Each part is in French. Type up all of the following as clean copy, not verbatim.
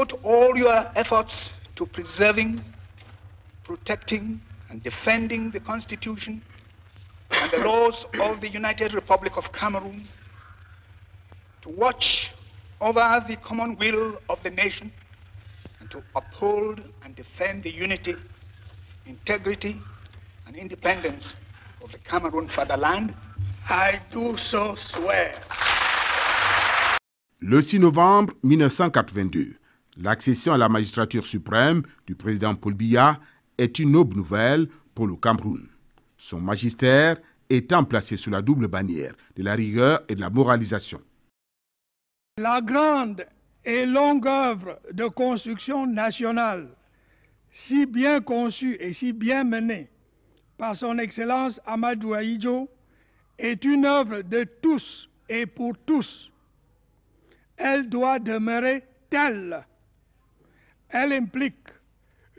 devote all your efforts to preserving, protecting, and defending the Constitution and the laws of the United Republic of Cameroon, to watch over the common will of the nation, and to uphold and defend the unity, integrity, and independence of the Cameroon fatherland. I do so swear. Le 6 novembre 1982, l'accession à la magistrature suprême du président Paul Biya est une noble nouvelle pour le Cameroun. Son magistère étant placé sous la double bannière de la rigueur et de la moralisation. La grande et longue œuvre de construction nationale, si bien conçue et si bien menée par son Excellence Amadou Ahidjo, est une œuvre de tous et pour tous. Elle doit demeurer telle. Elle implique,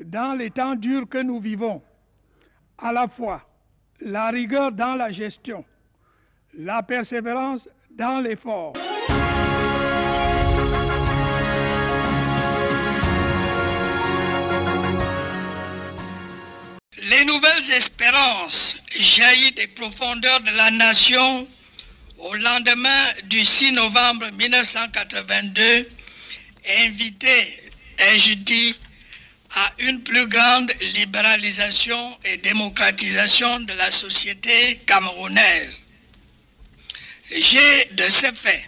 dans les temps durs que nous vivons, à la fois la rigueur dans la gestion, la persévérance dans l'effort. Les nouvelles espérances jaillies des profondeurs de la nation au lendemain du 6 novembre 1982 invitaient, ai-je dit, à une plus grande libéralisation et démocratisation de la société camerounaise. J'ai, de ce fait,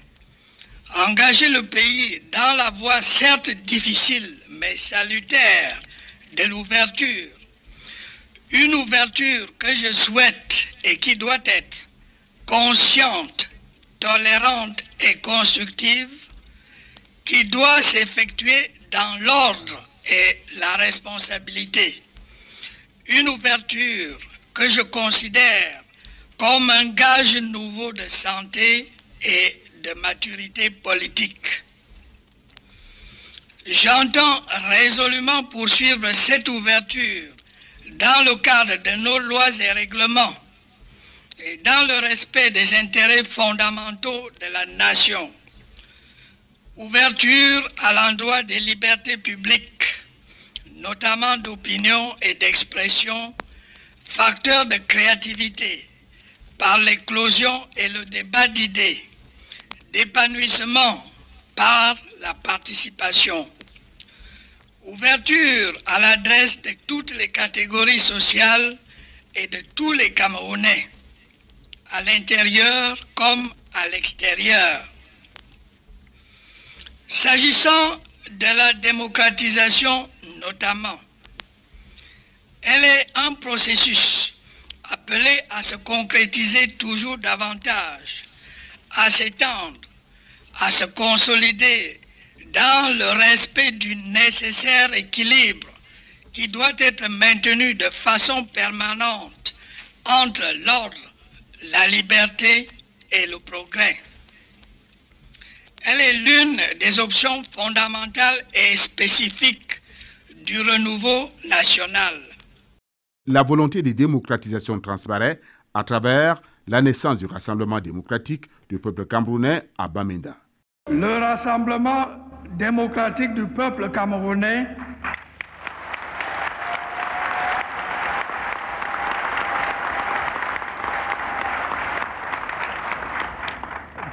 engagé le pays dans la voie certes difficile mais salutaire de l'ouverture. Une ouverture que je souhaite et qui doit être consciente, tolérante et constructive, qui doit s'effectuer dans l'ordre et la responsabilité. Une ouverture que je considère comme un gage nouveau de santé et de maturité politique. J'entends résolument poursuivre cette ouverture dans le cadre de nos lois et règlements et dans le respect des intérêts fondamentaux de la nation. Ouverture à l'endroit des libertés publiques, notamment d'opinion et d'expression, facteur de créativité par l'éclosion et le débat d'idées, d'épanouissement par la participation. Ouverture à l'adresse de toutes les catégories sociales et de tous les Camerounais, à l'intérieur comme à l'extérieur. S'agissant de la démocratisation notamment, elle est un processus appelé à se concrétiser toujours davantage, à s'étendre, à se consolider dans le respect du nécessaire équilibre qui doit être maintenu de façon permanente entre l'ordre, la liberté et le progrès. Elle est l'une des options fondamentales et spécifiques du renouveau national. La volonté de démocratisation transparaît à travers la naissance du Rassemblement démocratique du peuple camerounais à Bamenda. Le Rassemblement démocratique du peuple camerounais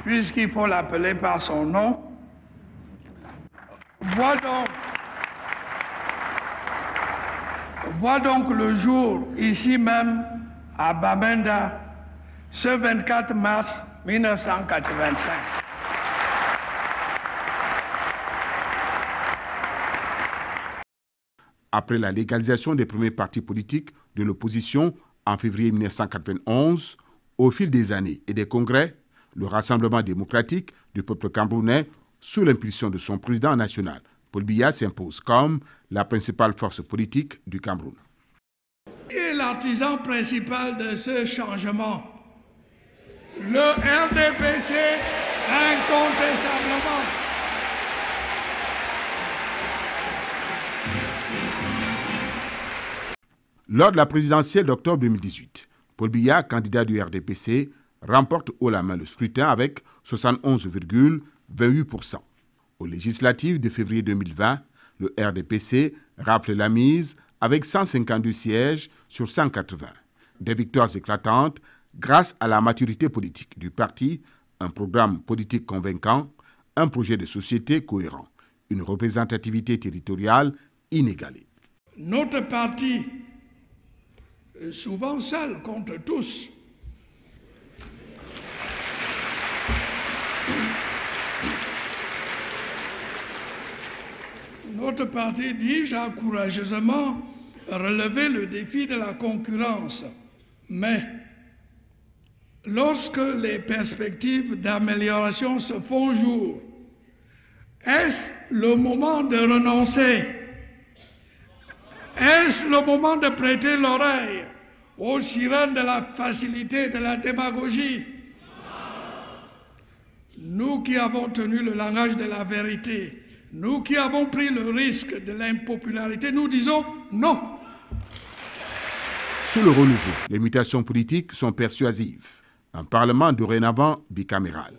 puisqu'il faut l'appeler par son nom, voit donc le jour ici même à Bamenda ce 24 mars 1985. Après la légalisation des premiers partis politiques de l'opposition en février 1991, au fil des années et des congrès, le Rassemblement démocratique du peuple camerounais, sous l'impulsion de son président national, Paul Biya, s'impose comme la principale force politique du Cameroun. Qui est l'artisan principal de ce changement? Le RDPC, incontestablement. Lors de la présidentielle d'octobre 2018, Paul Biya, candidat du RDPC, remporte haut la main le scrutin avec 71,28%. Aux législatives de février 2020, Le RDPC rafle la mise avec 152 sièges sur 180. Des victoires éclatantes grâce à la maturité politique du parti, un programme politique convaincant, un projet de société cohérent, une représentativité territoriale inégalée. Notre parti, souvent seul contre tous, notre parti, dis-je, a courageusement relevé le défi de la concurrence. Mais lorsque les perspectives d'amélioration se font jour, est-ce le moment de renoncer? Est-ce le moment de prêter l'oreille aux sirènes de la facilité, de la démagogie? Nous qui avons tenu le langage de la vérité, nous qui avons pris le risque de l'impopularité, nous disons non. Sous le renouveau, les mutations politiques sont persuasives. Un parlement dorénavant bicaméral,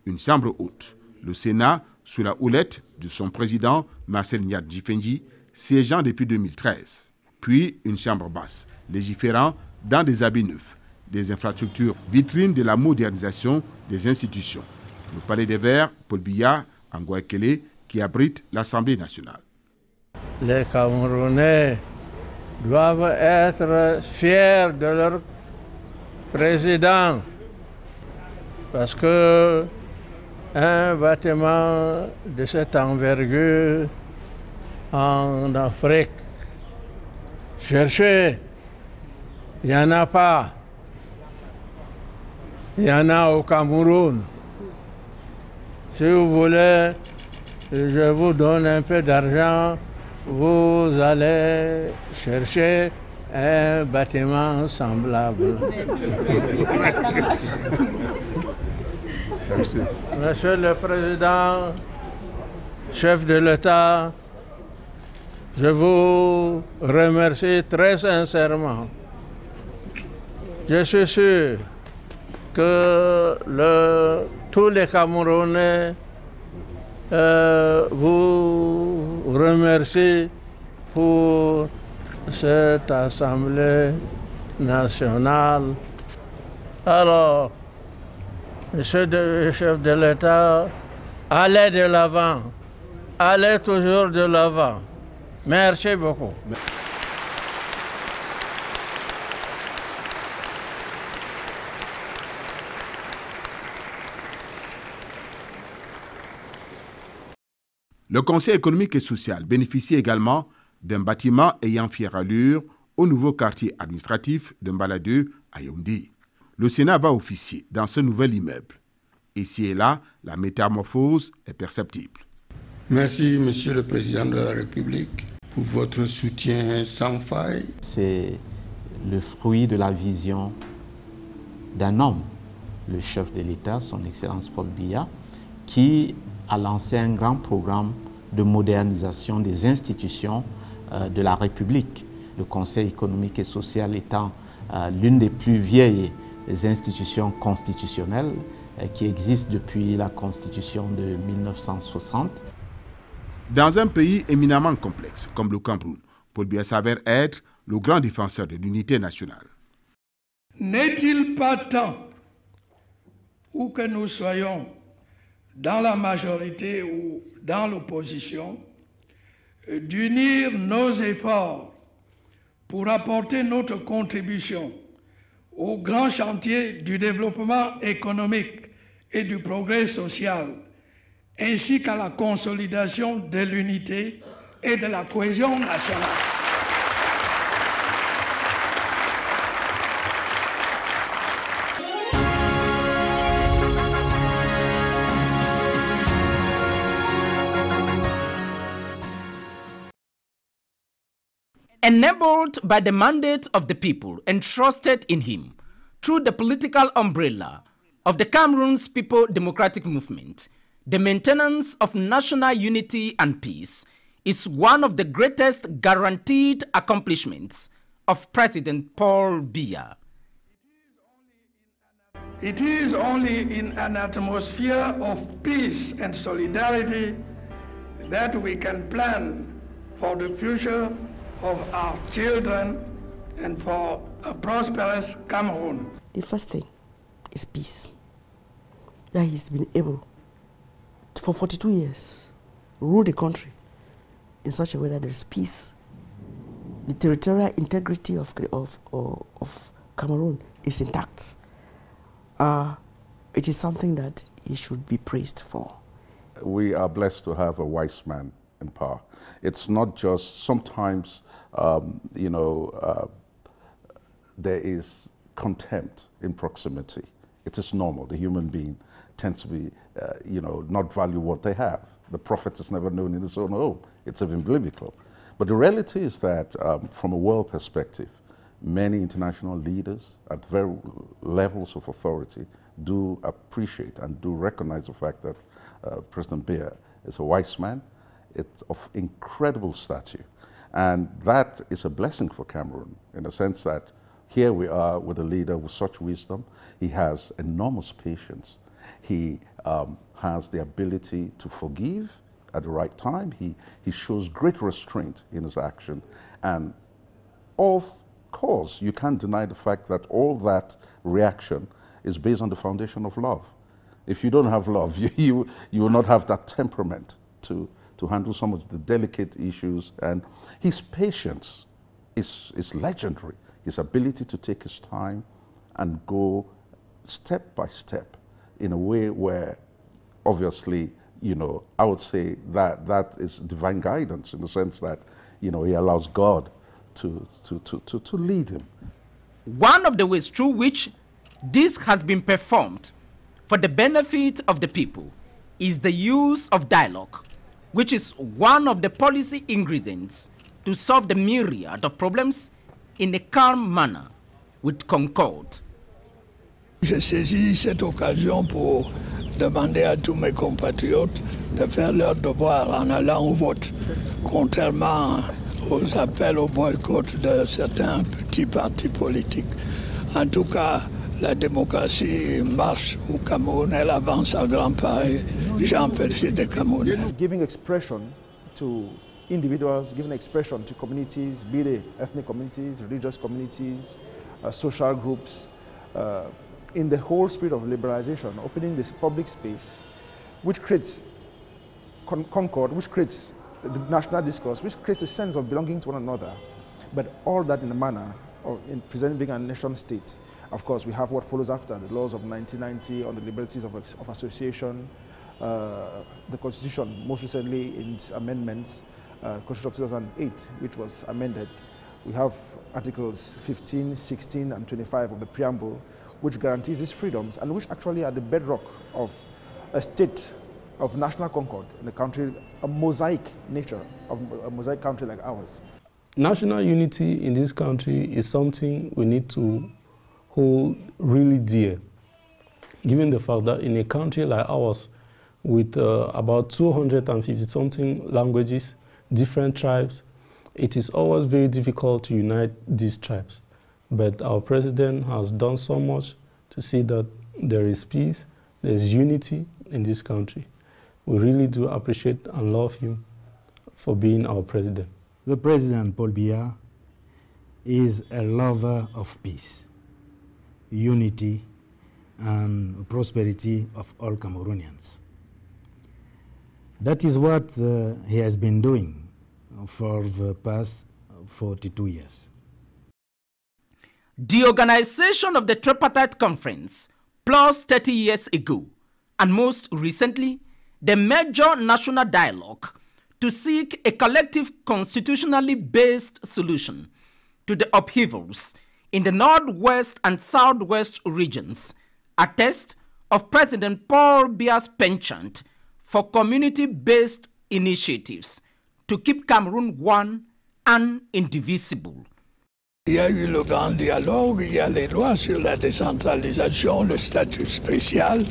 une chambre haute, le Sénat sous la houlette de son président Marcel Nyadjifenji, siégeant depuis 2013, puis une chambre basse, légiférant dans des habits neufs, des infrastructures vitrines de la modernisation des institutions. Le Palais des Verts, Paul Biya, en Guayaquil, qui abrite l'Assemblée nationale. Les Camerounais doivent être fiers de leur président parce que un bâtiment de cette envergure en Afrique, cherchez, il n'y en a pas. Il y en a au Cameroun. Si vous voulez, je vous donne un peu d'argent, vous allez chercher un bâtiment semblable. Monsieur le Président, chef de l'État, je vous remercie très sincèrement. Je suis sûr que tous les Camerounais vous remercient pour cette Assemblée nationale. Alors, Monsieur le chef de l'État, allez de l'avant, allez toujours de l'avant. Merci beaucoup. Le Conseil économique et social bénéficie également d'un bâtiment ayant fière allure au nouveau quartier administratif de Mbaladeu à Yaoundé. Le Sénat va officier dans ce nouvel immeuble. Ici et là, la métamorphose est perceptible. Merci, Monsieur le Président de la République, pour votre soutien sans faille. C'est le fruit de la vision d'un homme, le chef de l'État, son Excellence Paul Biya, qui a lancé un grand programme de modernisation des institutions de la République. Le Conseil économique et social étant l'une des plus vieilles institutions constitutionnelles qui existent depuis la Constitution de 1960. Dans un pays éminemment complexe comme le Cameroun, Paul Biya s'avère être le grand défenseur de l'unité nationale. N'est-il pas temps, où que nous soyons, dans la majorité ou dans l'opposition, d'unir nos efforts pour apporter notre contribution au grand chantier du développement économique et du progrès social, ainsi qu'à la consolidation de l'unité et de la cohésion nationale. Enabled by the mandate of the people entrusted in him through the political umbrella of the Cameroon's People Democratic Movement, the maintenance of national unity and peace is one of the greatest guaranteed accomplishments of President Paul Biya. It is only in an atmosphere of peace and solidarity that we can plan for the future of our children and for a prosperous Cameroon. The first thing is peace. That he's been able to, for 42 years, rule the country in such a way that there's peace. The territorial integrity of Cameroon is intact. It is something that he should be praised for. We are blessed to have a wise man in power. It's not just sometimes, there is contempt in proximity. It is normal. The human being tends to be, not value what they have. The prophet is never known in his own home. It's even biblical. But the reality is that from a world perspective, many international leaders at various levels of authority do appreciate and do recognize the fact that President Biya is a wise man. It's of incredible stature. And that is a blessing for Cameroon in the sense that here we are with a leader with such wisdom. He has enormous patience. He has the ability to forgive at the right time. He shows great restraint in his action. And of course, you can't deny the fact that all that reaction is based on the foundation of love. If you don't have love, you will not have that temperament to handle some of the delicate issues. And his patience is legendary. His ability to take his time and go step by step in a way where, obviously, I would say that is divine guidance in the sense that, he allows God to lead him. One of the ways through which this has been performed for the benefit of the people is the use of dialogue, which is one of the policy ingredients to solve the myriad of problems in a calm manner with concord. Je saisis cette occasion pour demander à tous mes compatriotes de faire leur devoir en allant au vote, contrairement aux appels au boycott de certains petits partis politiques. En tout cas, la démocratie marche au Cameroun, elle avance à grands pas et j'en félicite des Camerounais. Giving expression to individuals, giving expression to communities, be they ethnic communities, religious communities, social groups, in the whole spirit of liberalization, opening this public space, which creates concord, which creates the national discourse, which creates a sense of belonging to one another, but all that in a manner of in presenting a nation state. Of course, we have what follows after, the laws of 1990 on the liberties of association, the Constitution, most recently in its amendments, Constitution of 2008, which was amended. We have Articles 15, 16, and 25 of the preamble, which guarantees these freedoms and which actually are the bedrock of a state of national concord in a country, a mosaic nature, of a mosaic country like ours. National unity in this country is something we need to hold really dear, given the fact that in a country like ours, with about 250-something languages, different tribes, it is always very difficult to unite these tribes. But our president has done so much to see that there is peace, there is unity in this country. We really do appreciate and love him for being our president. The President Paul Biya is a lover of peace, unity, and prosperity of all Cameroonians. That is what he has been doing for the past 42 years. The organization of the Tripartite Conference, plus 30 years ago, and most recently, the major national dialogue to seek a collective constitutionally based solution to the upheavals in the Northwest and Southwest regions, attest of President Paul Biya's penchant for community-based initiatives to keep Cameroon one and indivisible. Il y a eu le grand dialogue, il y a les lois sur la décentralisation, le statut spécial,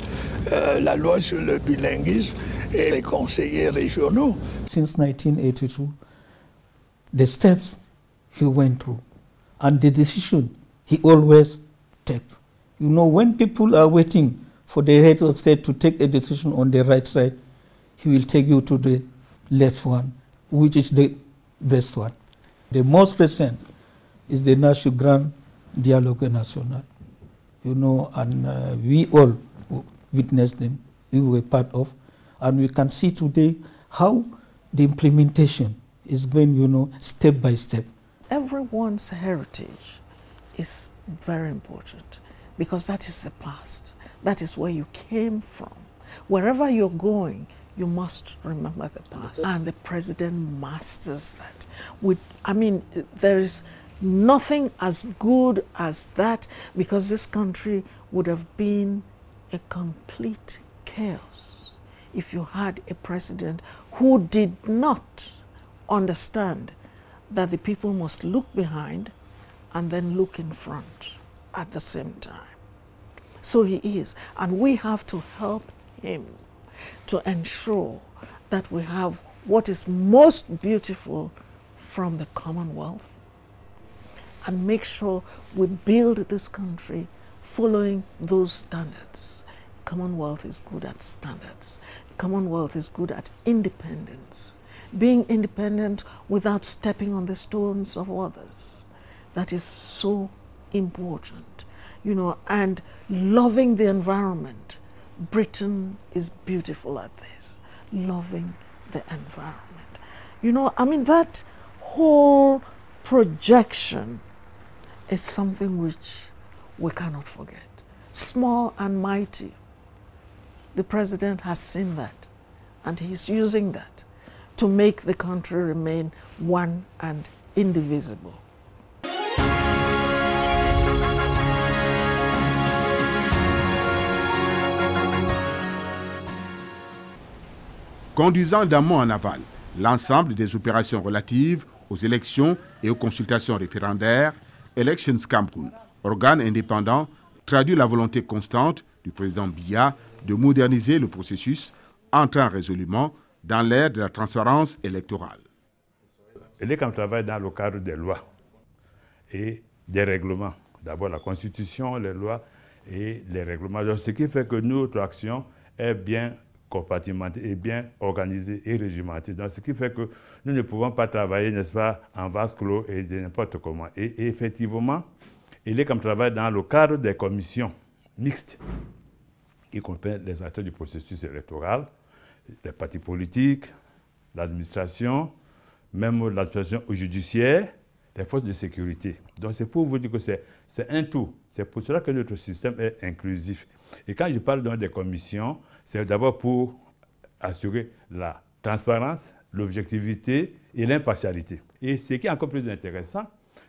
la loi sur le bilinguisme et les conseillers régionaux. Since 1982, the steps he went through and the decision he always takes. You know, when people are waiting for the head of state to take a decision on the right side, he will take you to the left one, which is the best one. The most recent is the National Grand Dialogue National. You know, and we all witnessed them, we were part of, and we can see today how the implementation is going, you know, step by step. Everyone's heritage is very important because that is the past. That is where you came from. Wherever you're going, you must remember the past. And the president masters that. I mean, there is nothing as good as that, because this country would have been a complete chaos if you had a president who did not understand that the people must look behind and then look in front at the same time. So he is, and we have to help him to ensure that we have what is most beautiful from the Commonwealth, and make sure we build this country following those standards. Commonwealth is good at standards. Commonwealth is good at independence. Being independent without stepping on the stones of others. That is so important, you know, and loving the environment. Britain is beautiful at this, loving the environment. You know, I mean, that whole projection is something which we cannot forget. Small and mighty. The president has seen that, and he's using that to make the country remain one and indivisible. Conduisant d'amont en aval l'ensemble des opérations relatives aux élections et aux consultations référendaires, Elections Cameroun, organe indépendant, traduit la volonté constante du président Biya de moderniser le processus, entrant résolument dans l'ère de la transparence électorale. Elecams travaille dans le cadre des lois et des règlements. D'abord la Constitution, les lois et les règlements. Donc, ce qui fait que notre action est bien compartimentée et bien organisée et régimentée. Donc, ce qui fait que nous ne pouvons pas travailler, n'est-ce pas, en vase clos et de n'importe comment. Et effectivement, Elecams travaille dans le cadre des commissions mixtes qui comprennent les acteurs du processus électoral, les partis politiques, l'administration, même l'administration judiciaire, les forces de sécurité. Donc c'est pour vous dire que c'est un tout. C'est pour cela que notre système est inclusif. Et quand je parle donc des commissions, c'est d'abord pour assurer la transparence, l'objectivité et l'impartialité. Et ce qui est encore plus intéressant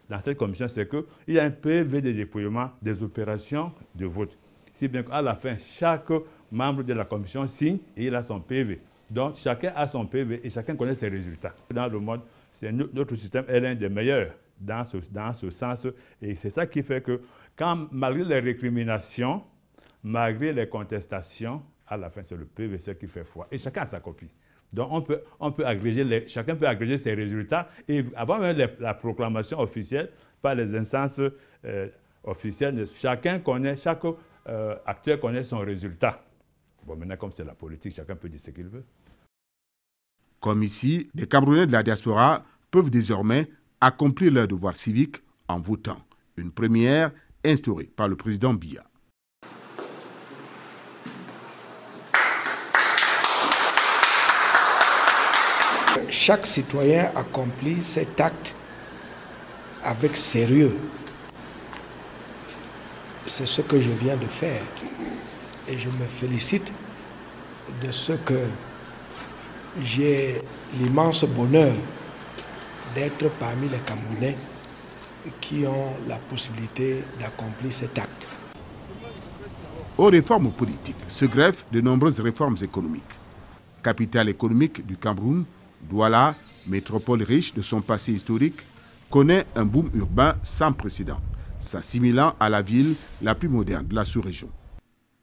dans cette commission, c'est qu'il y a un PV de déploiement des opérations de vote. Si bien qu'à la fin, chaque membre de la commission signe et il a son PV. Donc, chacun a son PV et chacun connaît ses résultats. Dans le monde, notre système est l'un des meilleurs dans ce sens. Et c'est ça qui fait que, malgré les récriminations, malgré les contestations, à la fin, c'est le PV qui fait foi. Et chacun a sa copie. Donc, chacun peut agréger ses résultats. Et avant même la proclamation officielle par les instances officielles, chaque acteur connaît son résultat. Bon, maintenant, comme c'est la politique, chacun peut dire ce qu'il veut. Comme ici, les Camerounais de la diaspora peuvent désormais accomplir leur devoir civique en votant. Une première instaurée par le président Biya. Chaque citoyen accomplit cet acte avec sérieux. C'est ce que je viens de faire. Et je me félicite de ce que j'ai l'immense bonheur d'être parmi les Camerounais qui ont la possibilité d'accomplir cet acte. Aux réformes politiques se greffent de nombreuses réformes économiques. Capitale économique du Cameroun, Douala, métropole riche de son passé historique, connaît un boom urbain sans précédent, s'assimilant à la ville la plus moderne de la sous-région.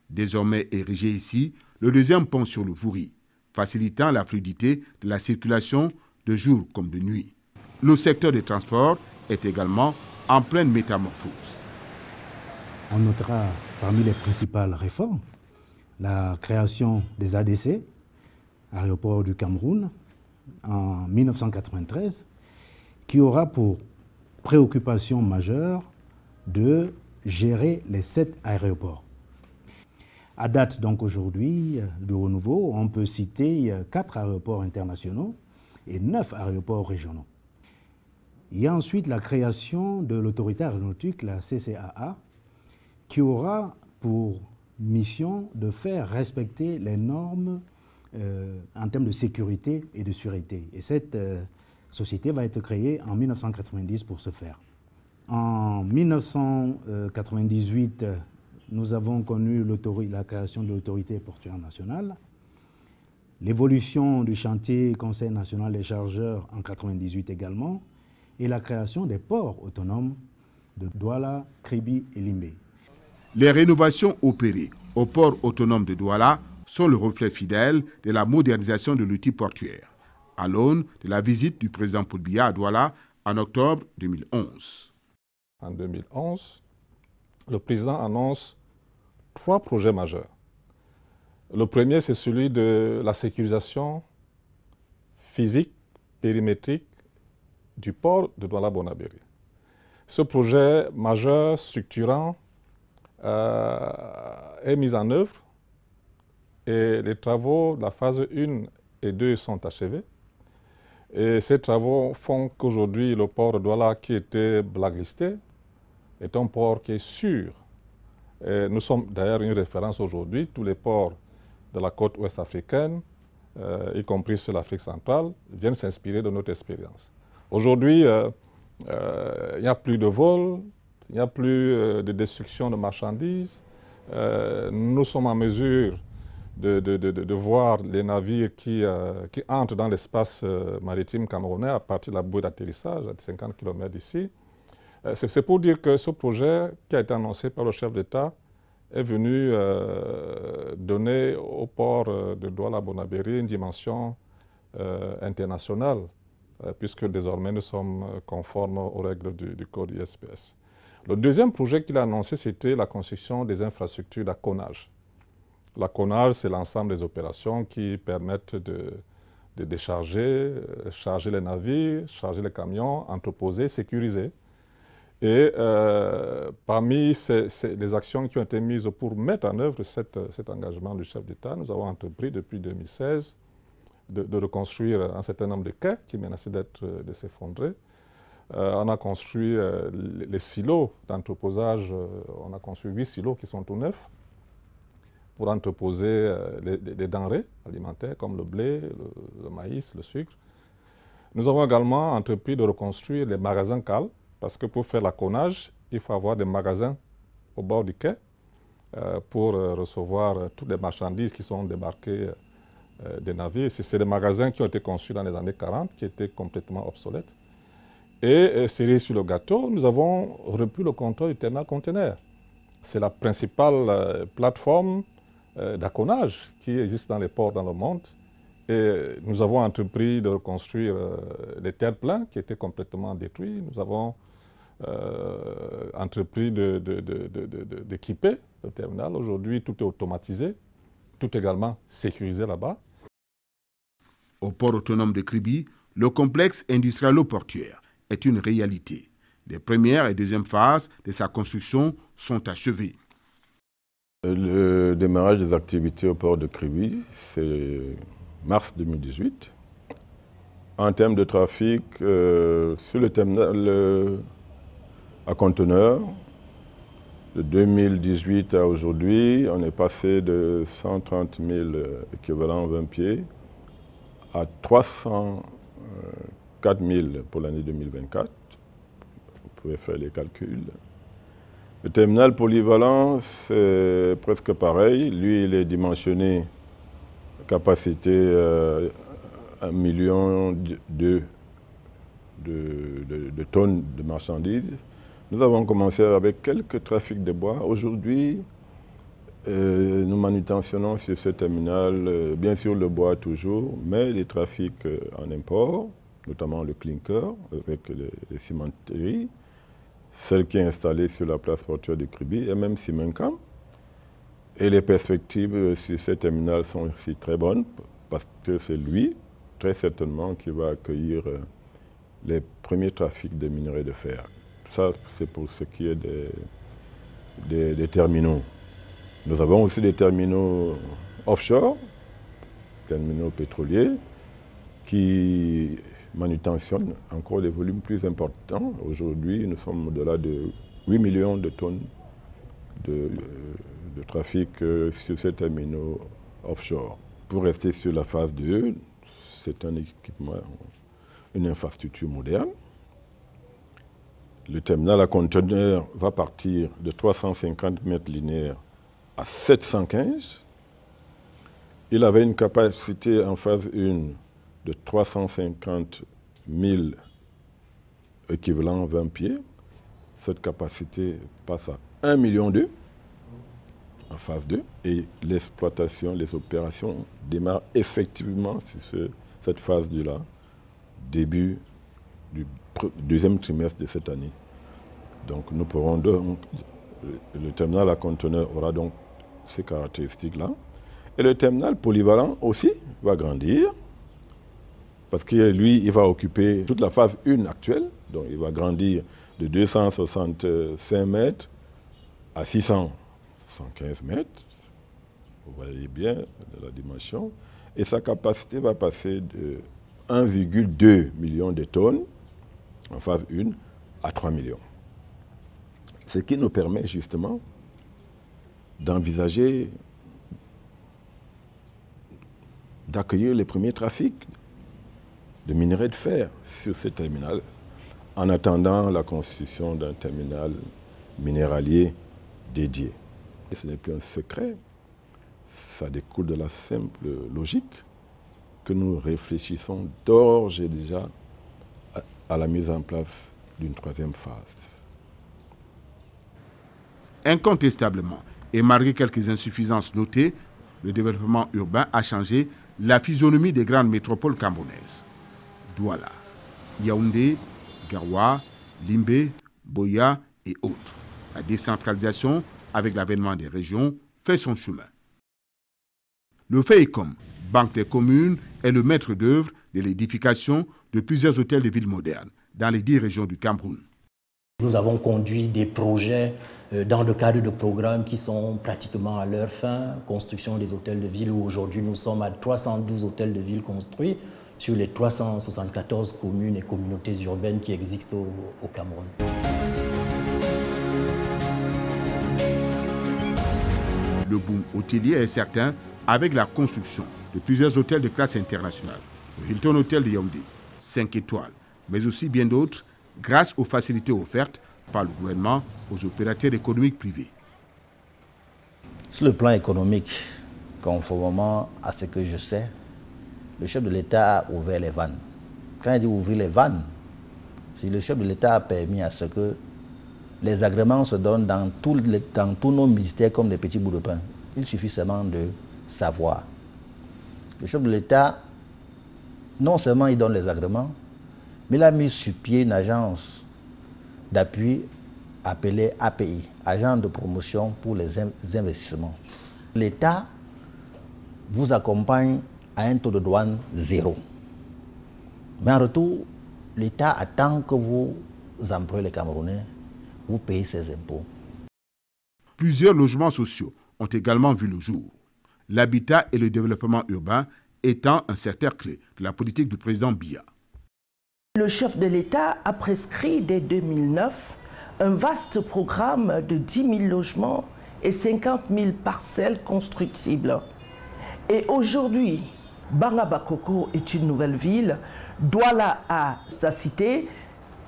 Désormais érigé ici, le deuxième pont sur le Vouri, facilitant la fluidité de la circulation de jour comme de nuit. Le secteur des transports est également en pleine métamorphose. On notera parmi les principales réformes la création des ADC, Aéroports du Cameroun, en 1993, qui aura pour préoccupation majeure de gérer les 7 aéroports. À date donc aujourd'hui du renouveau, on peut citer 4 aéroports internationaux et 9 aéroports régionaux. Il y a ensuite la création de l'autorité aéronautique, la CCAA, qui aura pour mission de faire respecter les normes en termes de sécurité et de sûreté. Et cette société va être créée en 1990 pour ce faire. En 1998, nous avons connu la création de l'autorité portuaire nationale, l'évolution du chantier Conseil national des chargeurs en 1998 également, et la création des ports autonomes de Douala, Kribi et Limbe. Les rénovations opérées au port autonome de Douala sont le reflet fidèle de la modernisation de l'outil portuaire, à l'aune de la visite du président Paul Biya à Douala en octobre 2011. En 2011, le président annonce 3 projets majeurs. Le premier, c'est celui de la sécurisation physique, périmétrique du port de Douala-Bonabéry. Ce projet majeur, structurant, est mis en œuvre et les travaux de la phase 1 et 2 sont achevés. Et ces travaux font qu'aujourd'hui, le port de Douala, qui était blacklisté, est un port qui est sûr. Et nous sommes d'ailleurs une référence aujourd'hui. Tous les ports de la côte ouest africaine, y compris ceux de l'Afrique centrale, viennent s'inspirer de notre expérience. Aujourd'hui, il n'y a plus de vols, il n'y a plus de destruction de marchandises. Nous sommes en mesure de voir les navires qui entrent dans l'espace maritime camerounais à partir de la bouée d'atterrissage à 50 km d'ici. C'est pour dire que ce projet qui a été annoncé par le chef d'État est venu donner au port de Douala-Bonabéry une dimension internationale, puisque désormais nous sommes conformes aux règles du code ISPS. Le deuxième projet qu'il a annoncé, c'était la construction des infrastructures d'accollage. L'accollage, c'est l'ensemble des opérations qui permettent de décharger, charger les navires, charger les camions, entreposer, sécuriser. Et parmi les actions qui ont été mises pour mettre en œuvre cet engagement du chef d'État, nous avons entrepris depuis 2016 de reconstruire un certain nombre de quais qui menaçaient de s'effondrer. On a construit les silos d'entreposage, on a construit 8 silos qui sont tout neufs pour entreposer des denrées alimentaires comme le blé, le maïs, le sucre. Nous avons également entrepris de reconstruire les magasins cales, parce que pour faire l'acconnage, il faut avoir des magasins au bord du quai pour recevoir toutes les marchandises qui sont débarquées des navires. C'est des magasins qui ont été conçus dans les années 40, qui étaient complètement obsolètes. Et cerise sur le gâteau, nous avons repris le contrôle du terminal conteneur. C'est la principale plateforme d'acconnage qui existe dans les ports dans le monde. Et nous avons entrepris de reconstruire les terre-pleins qui étaient complètement détruits. Nous avons entrepris d'équiper le terminal. Aujourd'hui, tout est automatisé, tout également sécurisé là-bas. Au port autonome de Kribi, le complexe industrialo-portuaire est une réalité. Les premières et deuxièmes phases de sa construction sont achevées. Le démarrage des activités au port de Kribi, c'est mars 2018. En termes de trafic, sur le terminal à conteneurs, de 2018 à aujourd'hui, on est passé de 130 000 équivalents 20 pieds à 304 000 pour l'année 2024. Vous pouvez faire les calculs. Le terminal polyvalent, c'est presque pareil. Lui, il est dimensionné capacité 1,2 million de tonnes de marchandises. Nous avons commencé avec quelques trafics de bois. Aujourd'hui, nous manutentionnons sur ce terminal, bien sûr le bois toujours, mais les trafics en import, notamment le clinker avec les cimenteries, celle qui est installée sur la place portuaire de Kribi et même Simencam. Et les perspectives sur ce terminal sont aussi très bonnes parce que c'est lui, très certainement, qui va accueillir les premiers trafics de minerais de fer. Ça, c'est pour ce qui est des terminaux. Nous avons aussi des terminaux offshore, terminaux pétroliers, qui manutentionnent encore des volumes plus importants. Aujourd'hui, nous sommes au-delà de 8 millions de tonnes de trafic sur ces terminaux offshore. Pour rester sur la phase 2, c'est un équipement, une infrastructure moderne. Le terminal à conteneurs va partir de 350 mètres linéaires à 715. Il avait une capacité en phase 1 de 350 000 équivalents 20 pieds. Cette capacité passe à 1,2 million en phase 2 et l'exploitation, les opérations démarrent effectivement sur cette phase 2-là, début du deuxième trimestre de cette année. Donc nous pourrons donc, le terminal à conteneurs aura donc ces caractéristiques-là. Et le terminal polyvalent aussi va grandir, parce que lui, il va occuper toute la phase 1 actuelle, donc il va grandir de 265 mètres à 615 mètres. Vous voyez bien la dimension. Et sa capacité va passer de 1,2 million de tonnes en phase 1 à 3 millions. Ce qui nous permet justement d'envisager d'accueillir les premiers trafics de minerais de fer sur ces terminals en attendant la construction d'un terminal minéralier dédié. Et ce n'est plus un secret, ça découle de la simple logique que nous réfléchissons d'ores et déjà à la mise en place d'une troisième phase. Incontestablement, et malgré quelques insuffisances notées, le développement urbain a changé la physionomie des grandes métropoles camerounaises. Douala, Yaoundé, Garoua, Limbe, Boya et autres. La décentralisation, avec l'avènement des régions, fait son chemin. Le FEICOM, Banque des communes, est le maître d'œuvre de l'édification de plusieurs hôtels de villes modernes dans les 10 régions du Cameroun. Nous avons conduit des projets dans le cadre de programmes qui sont pratiquement à leur fin. Construction des hôtels de ville où aujourd'hui nous sommes à 312 hôtels de ville construits sur les 374 communes et communautés urbaines qui existent au Cameroun. Le boom hôtelier est certain avec la construction de plusieurs hôtels de classe internationale. Le Hilton Hotel de Yaoundé, 5 étoiles, mais aussi bien d'autres, grâce aux facilités offertes par le gouvernement aux opérateurs économiques privés. Sur le plan économique, conformément à ce que je sais, le chef de l'État a ouvert les vannes. Quand il dit ouvrir les vannes, c'est le chef de l'État a permis à ce que les agréments se donnent dans tous nos ministères comme des petits bouts de pain. Il suffit seulement de savoir. Le chef de l'État, non seulement il donne les agréments, mais il a mis sur pied une agence d'appui appelée API, Agence de promotion pour les investissements. L'État vous accompagne à un taux de douane 0. Mais en retour, l'État attend que vous employez les Camerounais, vous payez ses impôts. Plusieurs logements sociaux ont également vu le jour. L'habitat et le développement urbain étant un secteur clé de la politique du président Biya. Le chef de l'État a prescrit dès 2009 un vaste programme de 10 000 logements et 50 000 parcelles constructibles. Et aujourd'hui, Bangabakoko est une nouvelle ville, Douala a sa cité,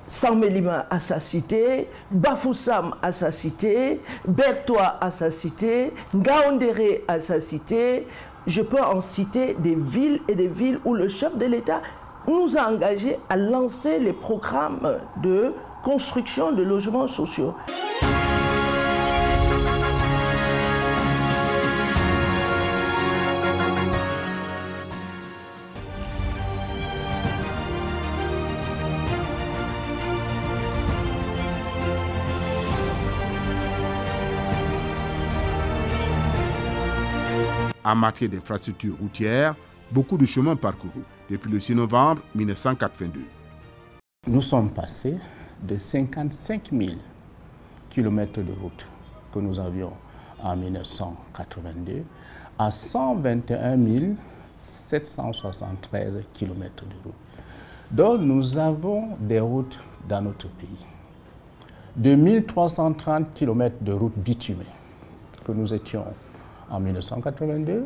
Samelima a sa cité, Bafoussam a sa cité, Bertois a sa cité, Ngaoundéré a sa cité. Je peux en citer des villes et des villes où le chef de l'État nous a engagés à lancer les programmes de construction de logements sociaux. En matière d'infrastructures routières, beaucoup de chemins parcourus depuis le 6 novembre 1982. Nous sommes passés de 55 000 km de route que nous avions en 1982 à 121 773 km de route. Donc nous avons des routes dans notre pays. De 1330 km de routes bitumées que nous étions en 1982,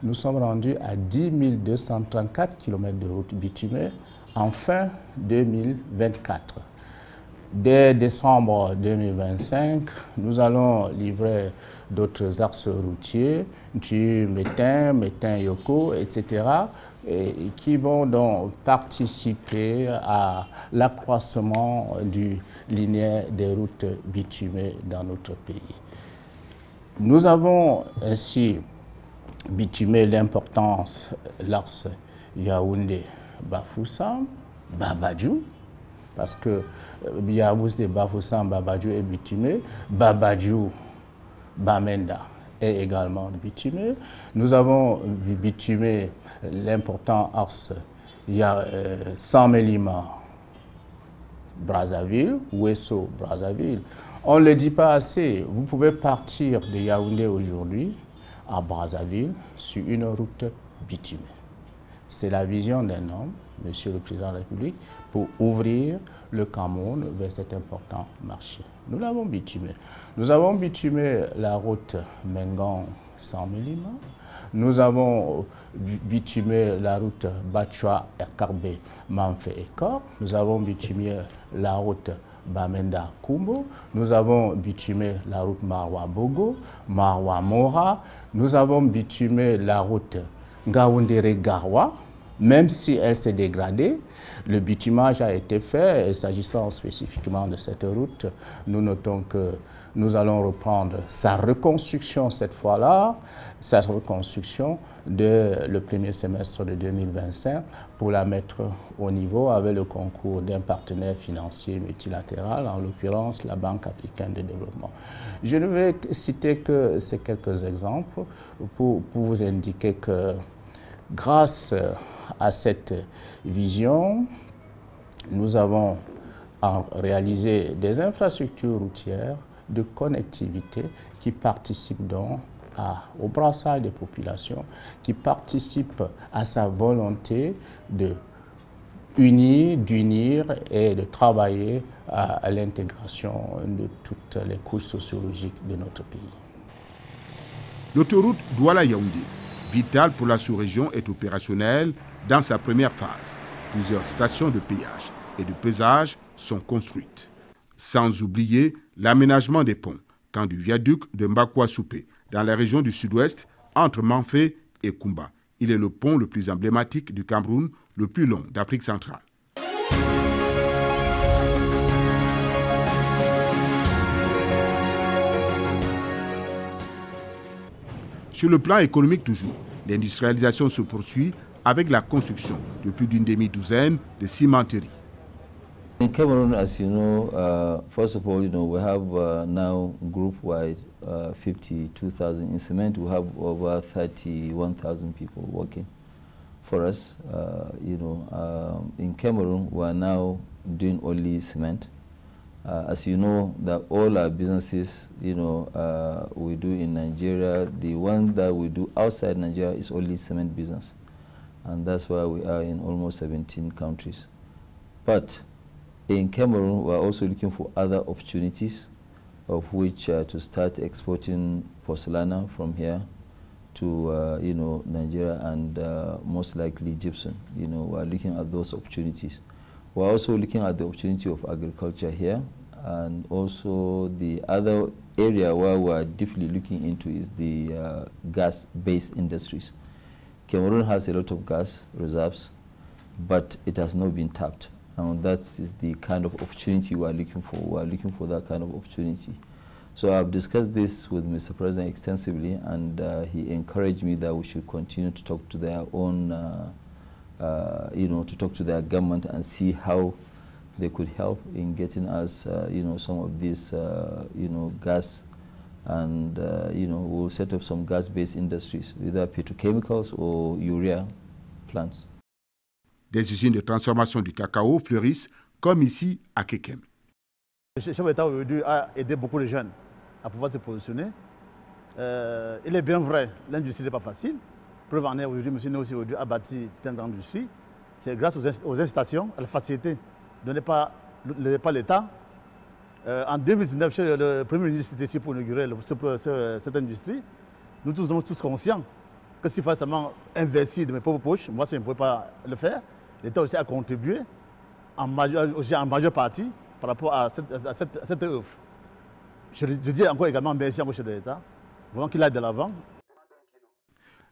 nous sommes rendus à 10 234 km de routes bitumées en fin 2024. Dès décembre 2025, nous allons livrer d'autres axes routiers, du Métain-Yoko, etc., et qui vont donc participer à l'accroissement du linéaire des routes bitumées dans notre pays. Nous avons ainsi bitumé l'importance l'axe Yaoundé-Bafoussam, Babadjou, parce que Yaoundé-Bafoussam, Babadjou est bitumé, Babadjou-Bamenda est également bitumé. Nous avons bitumé l'important axe Samelima-Brazzaville, Ouesso-Brazzaville. On ne le dit pas assez, vous pouvez partir de Yaoundé aujourd'hui à Brazzaville sur une route bitumée. C'est la vision d'un homme, Monsieur le Président de la République, pour ouvrir le Cameroun vers cet important marché. Nous l'avons bitumé. Nous avons bitumé la route Mengan-Samelima. Nous avons bitumé la route Bachua-Erkarbe-Manfé-Ekor. Nous avons bitumé la route Bamenda-Kumbo. Nous avons bitumé la route Marwa-Bogo, Marwa-Mora. Nous avons bitumé la route Ngaoundéré-Garwa. Même si elle s'est dégradée, le bitumage a été fait. Et s'agissant spécifiquement de cette route, nous notons que nous allons reprendre sa reconstruction cette fois-là, sa reconstruction le premier semestre de 2025 pour la mettre au niveau avec le concours d'un partenaire financier multilatéral, en l'occurrence la Banque africaine de développement. Je ne vais citer que ces quelques exemples pour vous indiquer que grâce à cette vision, nous avons réalisé des infrastructures routières de connectivité qui participent donc au brassage des populations, qui participent à sa volonté d'unir et de travailler à l'intégration de toutes les couches sociologiques de notre pays. L'autoroute Douala-Yaoundé, vitale pour la sous-région, est opérationnelle dans sa première phase. Plusieurs stations de péage et de pesage sont construites. Sans oublier l'aménagement des ponts, quand du viaduc de Mbakwa-Soupé, dans la région du sud-ouest, entre Manfé et Kumba. Il est le pont le plus emblématique du Cameroun, le plus long d'Afrique centrale. Sur le plan économique toujours, l'industrialisation se poursuit avec la construction de plus d'une demi-douzaine de cimenteries. In Cameroon, as you know, first of all, we have now group-wide 52,000 in cement. We have over 31,000 people working for us. In Cameroon, we are now doing only cement. As you know, that all our businesses, we do in Nigeria, the one that we do outside Nigeria is only cement business. And that's why we are in almost 17 countries. But in Cameroon, we are also looking for other opportunities, of which to start exporting porcelain from here to Nigeria and most likely gypsum. We are looking at those opportunities. We are also looking at the opportunity of agriculture here, and also the other area where we are deeply looking into is the gas-based industries. Cameroon has a lot of gas reserves, but it has not been tapped. And that is the kind of opportunity we are looking for. We are looking for that kind of opportunity. So I've discussed this with Mr. President extensively, and he encouraged me that we should continue to talk to their own, to talk to their government and see how they could help in getting us, some of these, gas, and we'll set up some gas-based industries, either petrochemicals or urea plants. Des usines de transformation du cacao fleurissent comme ici à Kekem. Le chef d'État aujourd'hui a aidé beaucoup de jeunes à pouvoir se positionner. Il est bien vrai, l'industrie n'est pas facile. Preuve en est, aujourd'hui, M. Néossi a bâti une grande industrie. C'est grâce aux incitations, à la facilité donnée par l'État. En 2019, le Premier ministre était ici pour inaugurer cette industrie. Nous sommes tous conscients que s'il fallait seulement investir de mes propres poches, moi, je ne pouvais pas le faire. L'État aussi a contribué en majeure partie par rapport à cette œuvre. Je dis encore également merci au chef de l'État, vraiment qu'il aille de l'avant.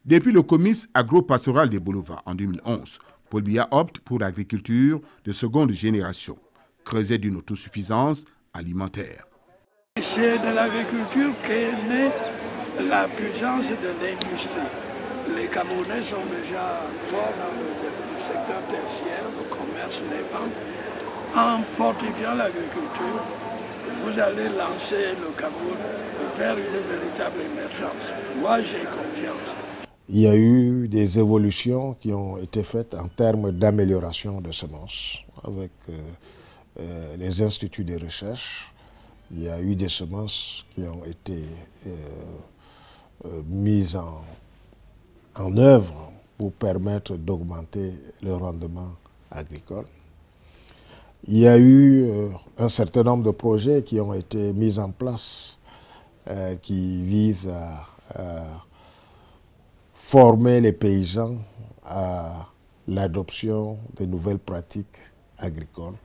Depuis le comice agro-pastoral de Bolova en 2011, Paul Biya opte pour l'agriculture de seconde génération, creuset d'une autosuffisance alimentaire. C'est de l'agriculture qu'est née la puissance de l'industrie. Les Camerounais sont déjà forts dans le secteur tertiaire, le commerce, les banques. En fortifiant l'agriculture, vous allez lancer le Cameroun vers une véritable émergence. Moi, j'ai confiance. Il y a eu des évolutions qui ont été faites en termes d'amélioration de semences avec les instituts de recherche. Il y a eu des semences qui ont été mises en œuvre pour permettre d'augmenter le rendement agricole. Il y a eu un certain nombre de projets qui ont été mis en place qui visent à former les paysans à l'adoption de nouvelles pratiques agricoles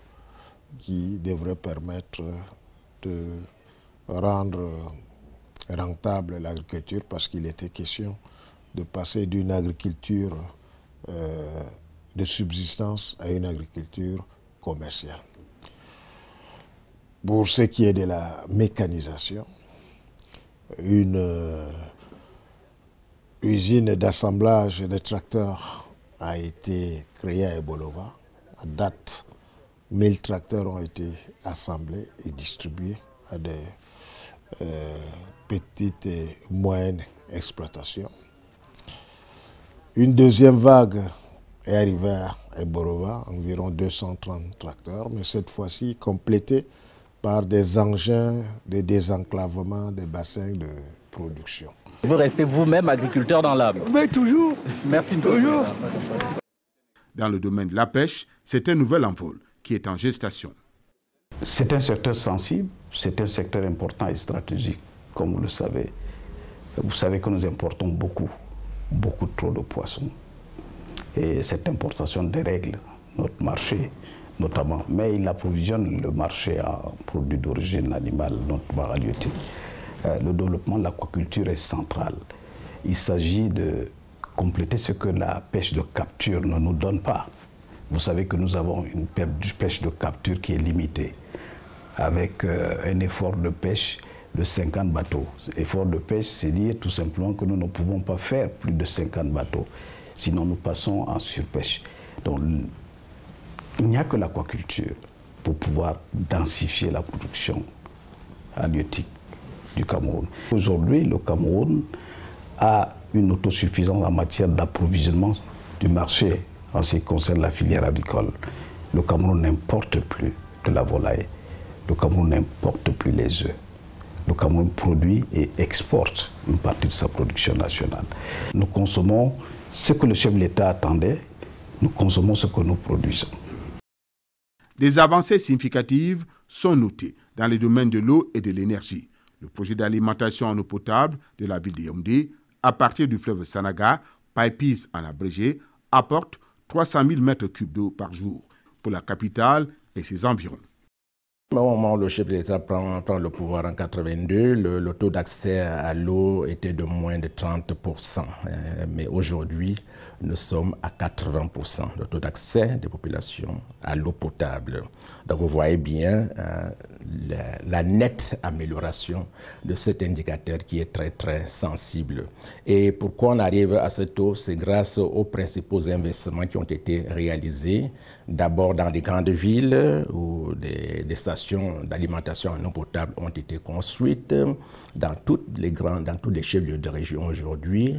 qui devraient permettre de rendre rentable l'agriculture parce qu'il était question de passer d'une agriculture de subsistance à une agriculture commerciale. Pour ce qui est de la mécanisation, une usine d'assemblage de tracteurs a été créée à Bolova. À date, 1000 tracteurs ont été assemblés et distribués à des petites et moyennes exploitations. Une deuxième vague est arrivée à Bolova, environ 230 tracteurs, mais cette fois-ci complétée par des engins de désenclavement des bassins de production. Vous restez vous-même agriculteur dans l'âme? Mais toujours. Merci toujours. Dans le domaine de la pêche, c'est un nouvel envol qui est en gestation. C'est un secteur sensible, c'est un secteur important et stratégique, comme vous le savez. Vous savez que nous importons beaucoup trop de poissons. Et cette importation dérègle notre marché, notamment. Mais il approvisionne le marché en produits d'origine animale, notamment halieutique. Le développement de l'aquaculture est central. Il s'agit de compléter ce que la pêche de capture ne nous donne pas. Vous savez que nous avons une pêche de capture qui est limitée, avec un effort de pêche de 50 bateaux. Effort de pêche, c'est dire tout simplement que nous ne pouvons pas faire plus de 50 bateaux, sinon nous passons en surpêche. Donc il n'y a que l'aquaculture pour pouvoir densifier la production halieutique du Cameroun. Aujourd'hui, le Cameroun a une autosuffisance en matière d'approvisionnement du marché en ce qui concerne la filière avicole. Le Cameroun n'importe plus de la volaille. Le Cameroun n'importe plus les œufs. Le Cameroun produit et exporte une partie de sa production nationale. Nous consommons ce que le chef de l'État attendait, nous consommons ce que nous produisons. Des avancées significatives sont notées dans les domaines de l'eau et de l'énergie. Le projet d'alimentation en eau potable de la ville de Yaoundé, à partir du fleuve Sanaga, Pipes en abrégé, apporte 300 000 mètres cubes d'eau par jour pour la capitale et ses environs. Au moment où le chef de l'État prend le pouvoir en 1982, le taux d'accès à l'eau était de moins de 30%. Mais aujourd'hui, nous sommes à 80%, le taux d'accès des populations à l'eau potable. Donc vous voyez bien la nette amélioration de cet indicateur qui est très très sensible. Et pourquoi on arrive à ce taux? C'est grâce aux principaux investissements qui ont été réalisés, d'abord dans les grandes villes où des stations d'alimentation en eau potable ont été construites dans tous les chefs-lieux de région aujourd'hui.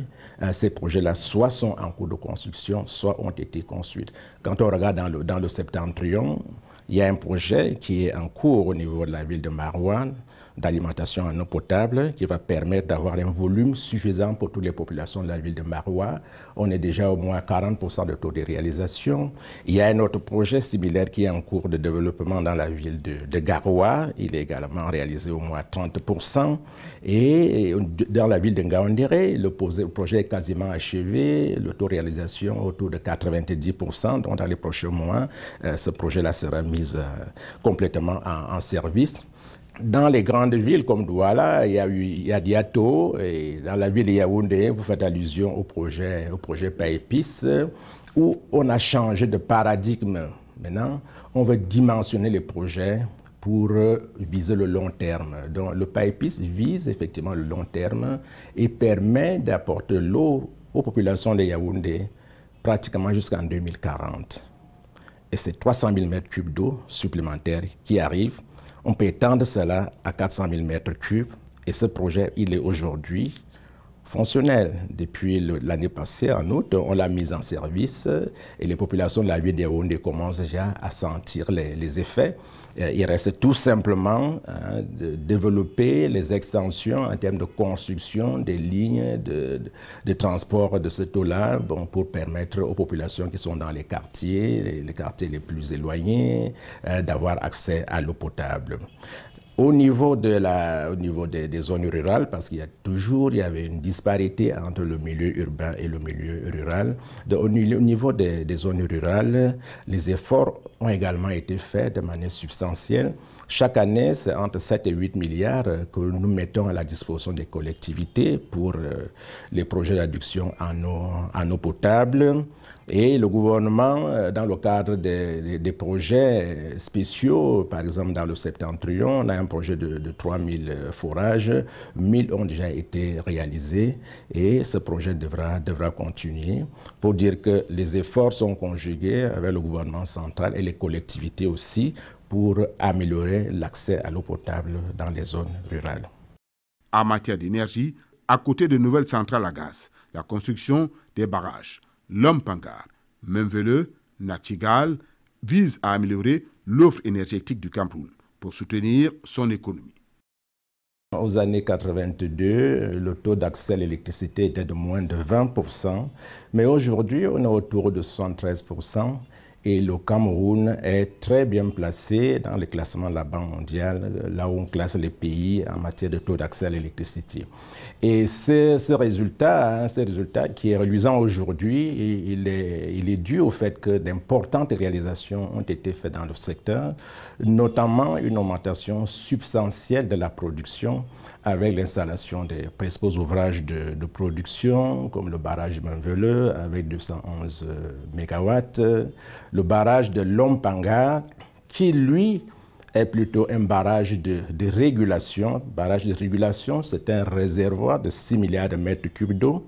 Ces projets-là soit sont en cours de construction, soit ont été construits. Quand on regarde dans le septentrion, Il y a un projet qui est en cours au niveau de la ville de Marouane, d'alimentation en eau potable, qui va permettre d'avoir un volume suffisant pour toutes les populations de la ville de Maroua. On est déjà au moins 40% de taux de réalisation. Il y a un autre projet similaire qui est en cours de développement dans la ville de Garoua. Il est également réalisé au moins 30%. Et dans la ville de Ngaoundéré, le projet est quasiment achevé. Le taux de réalisation autour de 90%. Donc dans les prochains mois, ce projet-là sera mis complètement en service. Dans les grandes villes comme Douala, il y a Diato, et dans la ville de Yaoundé, vous faites allusion au projet PAEPIS, où on a changé de paradigme. Maintenant, on veut dimensionner les projets pour viser le long terme. Donc le PAEPIS vise effectivement le long terme et permet d'apporter l'eau aux populations de Yaoundé pratiquement jusqu'en 2040. Et c'est 300 000 m3 d'eau supplémentaire qui arrivent. On peut étendre cela à 400 000 m3 et ce projet, il est aujourd'hui fonctionnel. Depuis l'année passée, en août, on l'a mis en service et les populations de la ville de Yaoundé commencent déjà à sentir les effets. Il reste tout simplement de développer les extensions en termes de construction des lignes de transport de cette eau-là pour permettre aux populations qui sont dans les quartiers les plus éloignés, d'avoir accès à l'eau potable. Au niveau des zones rurales, parce qu'il y avait une disparité entre le milieu urbain et le milieu rural. Au niveau des zones rurales, les efforts ont également été faits de manière substantielle. Chaque année, c'est entre 7 et 8 milliards que nous mettons à la disposition des collectivités pour les projets d'adduction en eau potable. Et le gouvernement, dans le cadre des projets spéciaux, par exemple dans le Septentrion, on a un projet de 3000 forages, 1000 ont déjà été réalisés et ce projet devra continuer pour dire que les efforts sont conjugués avec le gouvernement central et les collectivités aussi pour améliorer l'accès à l'eau potable dans les zones rurales. En matière d'énergie, à côté de nouvelles centrales à gaz, la construction des barrages, Lompangar, Memvele, Nachigal vise à améliorer l'offre énergétique du Cameroun pour soutenir son économie. Aux années 82, le taux d'accès à l'électricité était de moins de 20%, mais aujourd'hui, on est autour de 73%. Et le Cameroun est très bien placé dans le classement de la Banque mondiale, là où on classe les pays en matière de taux d'accès à l'électricité. Et ce résultat qui est reluisant aujourd'hui, il est dû au fait que d'importantes réalisations ont été faites dans le secteur, notamment une augmentation substantielle de la production avec l'installation des principaux ouvrages de production, comme le barrage Memvele avec 211 MW, le barrage de Lompangar, qui lui est plutôt un barrage de régulation. Barrage de régulation, c'est un réservoir de 6 milliards de mètres cubes d'eau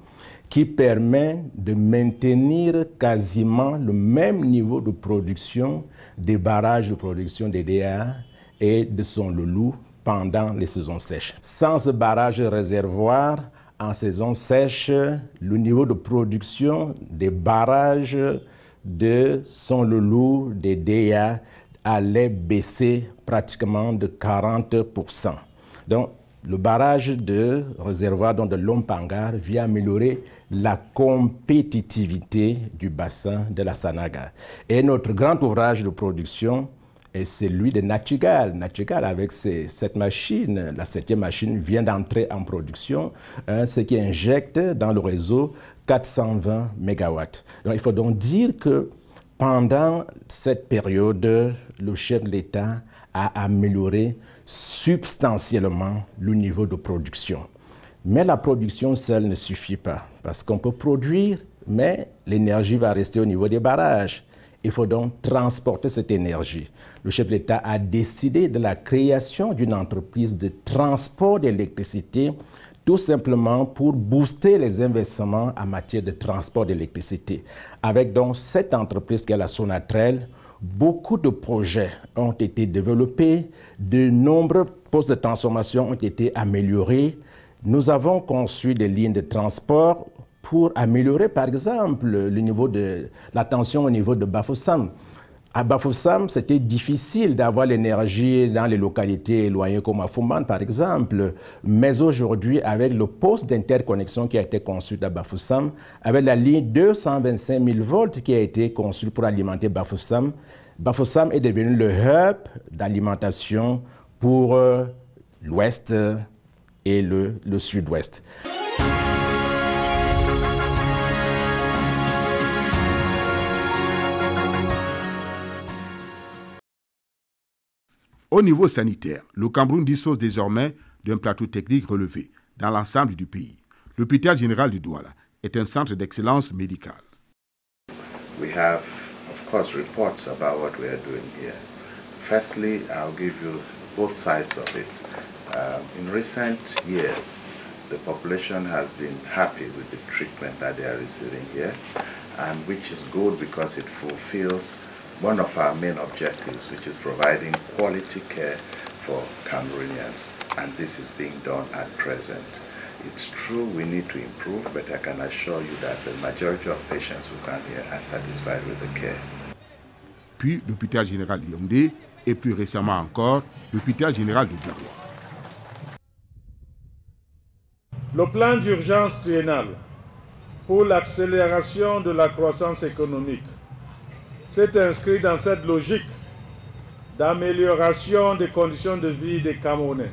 qui permet de maintenir quasiment le même niveau de production des barrages de production des DA et de son loulou pendant les saisons sèches. Sans ce barrage réservoir, en saison sèche, le niveau de production des barrages de son loulou, des DA, allait baisser pratiquement de 40%. Donc, le barrage de réservoir de Lompangar vient améliorer la compétitivité du bassin de la Sanaga. Et notre grand ouvrage de production est celui de Nachigal. Nachigal, avec cette machine, la 7e machine, vient d'entrer en production, ce qui injecte dans le réseau 420 MW. Donc, il faut donc dire que pendant cette période, le chef de l'État a amélioré substantiellement le niveau de production. Mais la production seule ne suffit pas, parce qu'on peut produire, mais l'énergie va rester au niveau des barrages. Il faut donc transporter cette énergie. Le chef de l'État a décidé de la création d'une entreprise de transport d'électricité, tout simplement pour booster les investissements en matière de transport d'électricité. Avec donc cette entreprise qui est la Sonatrel, beaucoup de projets ont été développés, de nombreux postes de transformation ont été améliorés. Nous avons conçu des lignes de transport pour améliorer, par exemple, le niveau de la tension au niveau de Bafoussam. À Bafoussam, c'était difficile d'avoir l'énergie dans les localités éloignées comme à Foumbane, par exemple. Mais aujourd'hui, avec le poste d'interconnexion qui a été construit à Bafoussam, avec la ligne 225 000 volts qui a été construite pour alimenter Bafoussam, Bafoussam est devenu le hub d'alimentation pour l'ouest et le sud-ouest. Au niveau sanitaire, le Cameroun dispose désormais d'un plateau technique relevé dans l'ensemble du pays. L'hôpital général de Douala est un centre d'excellence médicale. We have, of course, reports about what we are doing here. Firstly, I'll give you both sides of it. In recent years, the population has been happy with the treatment that they are receiving here, and which is good because it fulfills one of our main objectives, which is providing quality care for Cameroonians, and this is being done at present. It's true we need to improve, but I can assure you that the majority of patients who come here are satisfied with the care. Puis l'hôpital général de Yaoundé et plus récemment encore l'hôpital général de Douala. Le plan d'urgence triennal pour l'accélération de la croissance économique s'est inscrit dans cette logique d'amélioration des conditions de vie des Camerounais.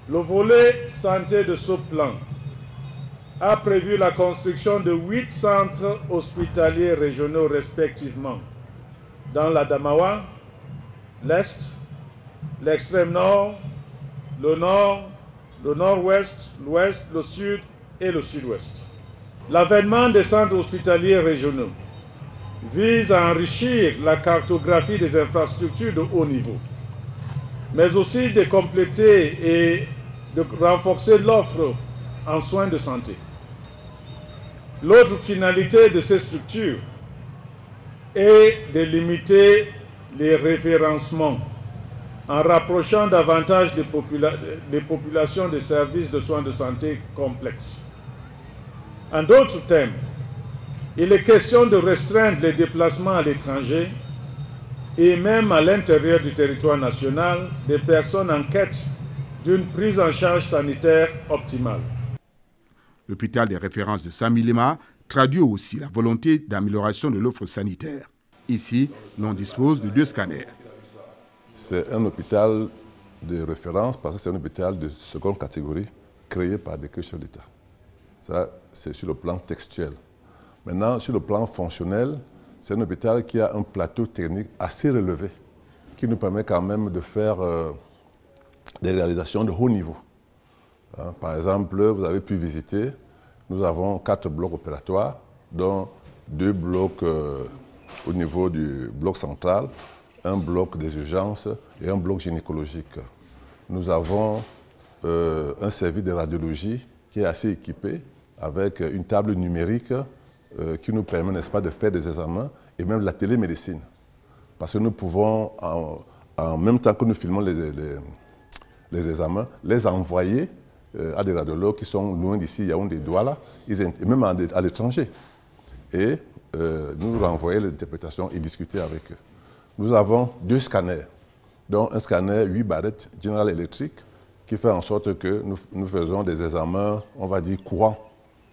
Le volet santé de ce plan a prévu la construction de 8 centres hospitaliers régionaux respectivement dans la Damawa, l'Est, l'extrême nord, le nord-ouest, l'ouest, le sud et le sud-ouest. L'avènement des centres hospitaliers régionaux vise à enrichir la cartographie des infrastructures de haut niveau, mais aussi de compléter et de renforcer l'offre en soins de santé. L'autre finalité de ces structures est de limiter les référencements en rapprochant davantage les populations des services de soins de santé complexes. En d'autres termes, il est question de restreindre les déplacements à l'étranger et même à l'intérieur du territoire national des personnes en quête d'une prise en charge sanitaire optimale. L'hôpital des références de Samilema traduit aussi la volonté d'amélioration de l'offre sanitaire. Ici, l'on dispose de 2 scanners. C'est un hôpital de référence parce que c'est un hôpital de seconde catégorie créé par des chefs d'État. Ça, c'est sur le plan textuel. Maintenant, sur le plan fonctionnel, c'est un hôpital qui a un plateau technique assez relevé, qui nous permet quand même de faire des réalisations de haut niveau. Par exemple, vous avez pu visiter, nous avons 4 blocs opératoires, dont 2 blocs au niveau du bloc central, un bloc des urgences et un bloc gynécologique. Nous avons un service de radiologie qui est assez équipé avec une table numérique qui nous permet, n'est-ce pas, de faire des examens et même la télémédecine. Parce que nous pouvons, en même temps que nous filmons les examens, les envoyer à des radiologues qui sont loin d'ici, Yaoundé, Douala, et même à l'étranger. Et nous renvoyer l'interprétation et discuter avec eux. Nous avons 2 scanners, dont un scanner 8 barrettes General Electric, qui fait en sorte que nous faisons des examens, on va dire, courants,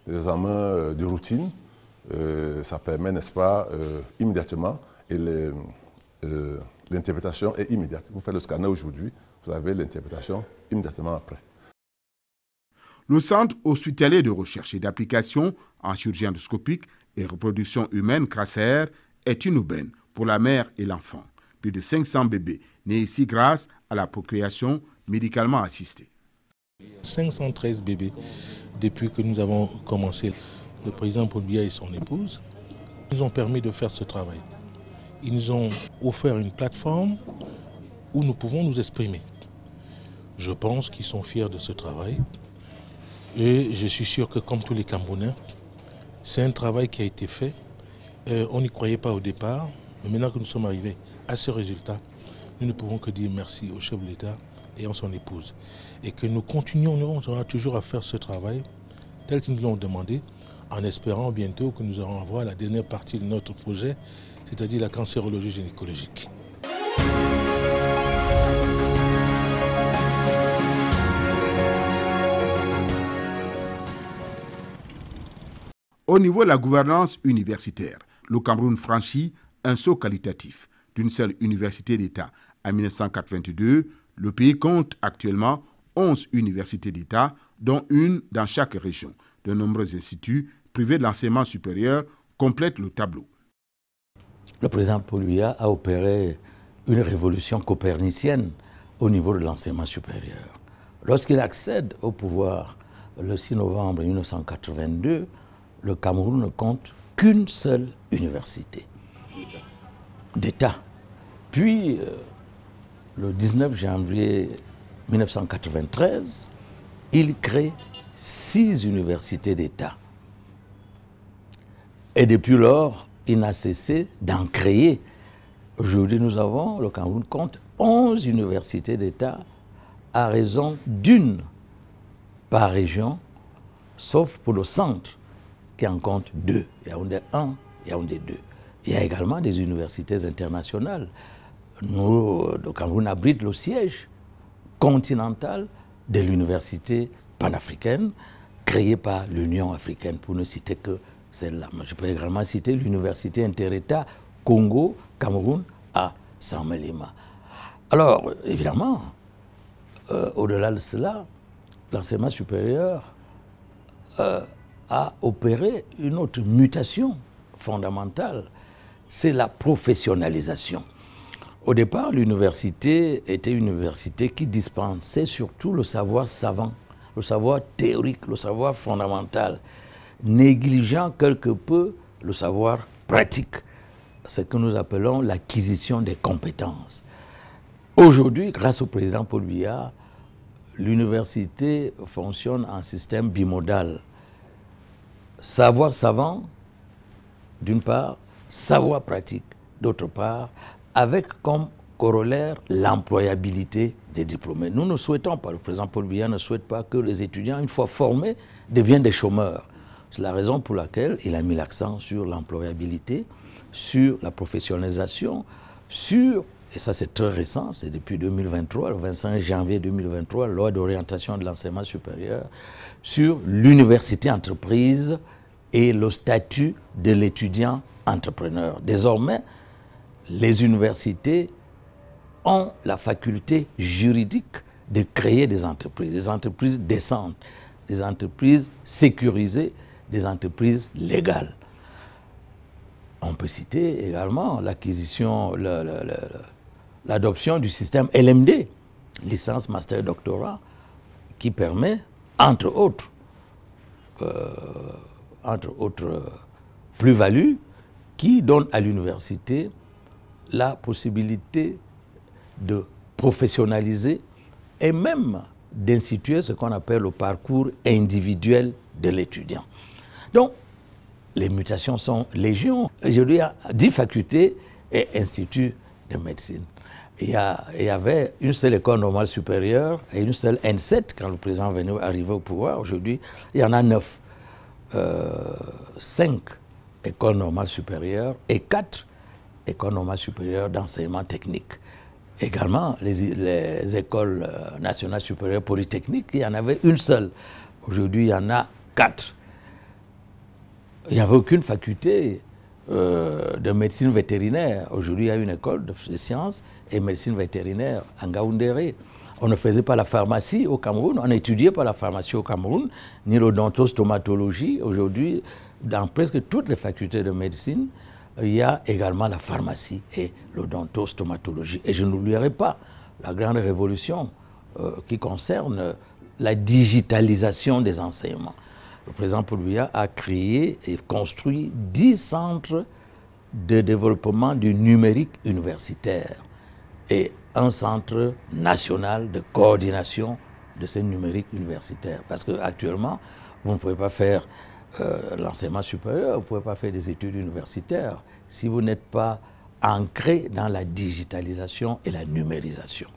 des examens de routine. Ça permet, n'est-ce pas, immédiatement, et l'interprétation est immédiate. Vous faites le scanner aujourd'hui, vous avez l'interprétation immédiatement après. Le Centre hospitalier de recherche et d'application en chirurgie endoscopique et reproduction humaine, CRASER, est une aubaine pour la mère et l'enfant. Plus de 500 bébés nés ici grâce à la procréation médicalement assistée. 513 bébés depuis que nous avons commencé. Le président Paul Biya et son épouse nous ont permis de faire ce travail. Ils nous ont offert une plateforme où nous pouvons nous exprimer. Je pense qu'ils sont fiers de ce travail et je suis sûr que comme tous les Camerounais, c'est un travail qui a été fait. On n'y croyait pas au départ, mais maintenant que nous sommes arrivés à ce résultat, nous ne pouvons que dire merci au chef de l'État et à son épouse. Et que nous continuons toujours à faire ce travail tel qu'ils nous l'ont demandé, en espérant bientôt que nous allons avoir la dernière partie de notre projet c'est-à-dire la cancérologie gynécologique. Au niveau de la gouvernance universitaire, le Cameroun franchit un saut qualitatif. D'une seule université d'État en 1982, le pays compte actuellement 11 universités d'État, dont une dans chaque région. De nombreux instituts privés de l'enseignement supérieur complètent le tableau. Le président Paul Biya a opéré une révolution copernicienne au niveau de l'enseignement supérieur. Lorsqu'il accède au pouvoir le 6 novembre 1982, le Cameroun ne compte qu'une seule université d'État. Puis, le 19 janvier 1993, il crée 6 universités d'État. Et depuis lors, il n'a cessé d'en créer. Aujourd'hui, le Cameroun compte 11 universités d'État à raison d'une par région, sauf pour le centre, qui en compte 2. Yaoundé 1, Yaoundé 2. Il y a également des universités internationales. Le Cameroun abrite le siège continental de l'université panafricaine créée par l'Union africaine, pour ne citer que celle-là. Je peux également citer l'université inter-État Congo-Cameroun à Saint-Mélima. Alors, évidemment, au-delà de cela, l'enseignement supérieur a opéré une autre mutation fondamentale, c'est la professionnalisation. Au départ, l'université était une université qui dispensait surtout le savoir savant, le savoir théorique, le savoir fondamental, négligeant quelque peu le savoir pratique, ce que nous appelons l'acquisition des compétences. Aujourd'hui, grâce au président Paul Biya, l'université fonctionne en système bimodal. Savoir savant, d'une part, savoir pratique, d'autre part, avec comme corollaire l'employabilité des diplômés. Nous ne souhaitons pas, le président Paul Biya ne souhaite pas que les étudiants, une fois formés, deviennent des chômeurs. C'est la raison pour laquelle il a mis l'accent sur l'employabilité, sur la professionnalisation, sur, et ça c'est très récent, c'est depuis 2023, le 25 janvier 2023, loi d'orientation de l'enseignement supérieur, sur l'université entreprise et le statut de l'étudiant entrepreneur. Désormais, les universités ont la faculté juridique de créer des entreprises décentes, des entreprises sécurisées, des entreprises légales. On peut citer également l'acquisition, l'adoption du système LMD, licence, master, doctorat, qui permet, entre autres plus-values, qui donne à l'université la possibilité de professionnaliser et même d'instituer ce qu'on appelle le parcours individuel de l'étudiant. Donc, les mutations sont légion. Aujourd'hui, il y a 10 facultés et instituts de médecine. Il y avait une seule école normale supérieure et une seule N7 quand le président venait arriver au pouvoir. Aujourd'hui, il y en a 9. 5 écoles normales supérieures et 4 écoles normales supérieures d'enseignement technique. Également, les écoles nationales supérieures polytechniques, il y en avait une seule. Aujourd'hui, il y en a 4. Il n'y avait aucune faculté de médecine vétérinaire. Aujourd'hui, il y a une école de sciences et médecine vétérinaire à Ngaoundéré. On ne faisait pas la pharmacie au Cameroun, on n'étudiait pas la pharmacie au Cameroun, ni l'odontostomatologie. Aujourd'hui, dans presque toutes les facultés de médecine, il y a également la pharmacie et l'odontostomatologie. Et je n'oublierai pas la grande révolution qui concerne la digitalisation des enseignements. Le président Paul Biya a créé et construit 10 centres de développement du numérique universitaire et un centre national de coordination de ce numérique universitaire. Parce qu'actuellement, vous ne pouvez pas faire l'enseignement supérieur, vous ne pouvez pas faire des études universitaires si vous n'êtes pas ancré dans la digitalisation et la numérisation.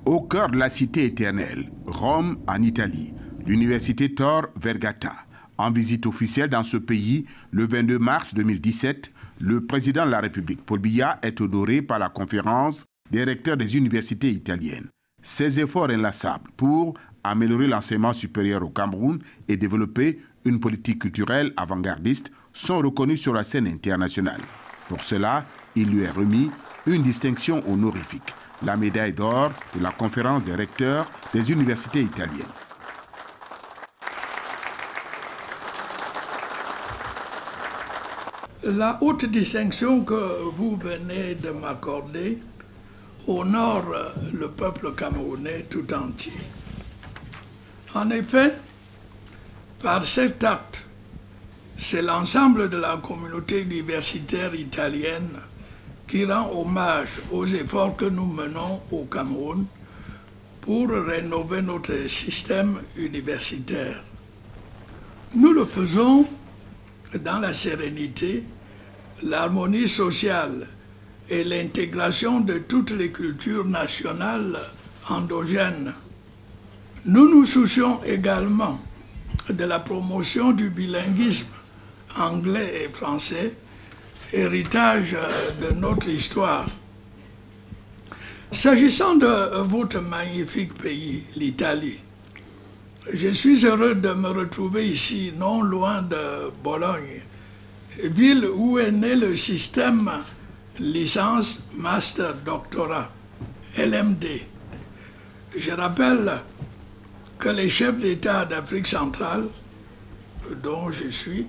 Au cœur de la cité éternelle, Rome en Italie, l'université Tor Vergata En visite officielle dans ce pays, le 22 mars 2017, le président de la République, Paul Biya, est honoré par la conférence des recteurs des universités italiennes. Ses efforts inlassables pour améliorer l'enseignement supérieur au Cameroun et développer une politique culturelle avant-gardiste sont reconnus sur la scène internationale. Pour cela, il lui est remis une distinction honorifique, la médaille d'or de la conférence des recteurs des universités italiennes. La haute distinction que vous venez de m'accorder honore le peuple camerounais tout entier. En effet, par cet acte, c'est l'ensemble de la communauté universitaire italienne qui rend hommage aux efforts que nous menons au Cameroun pour rénover notre système universitaire. Nous le faisons dans la sérénité, l'harmonie sociale et l'intégration de toutes les cultures nationales endogènes. Nous nous soucions également de la promotion du bilinguisme anglais et français, héritage de notre histoire. S'agissant de votre magnifique pays, l'Italie, je suis heureux de me retrouver ici, non loin de Bologne, ville où est né le système licence, master, doctorat, LMD. Je rappelle que les chefs d'État d'Afrique centrale, dont je suis,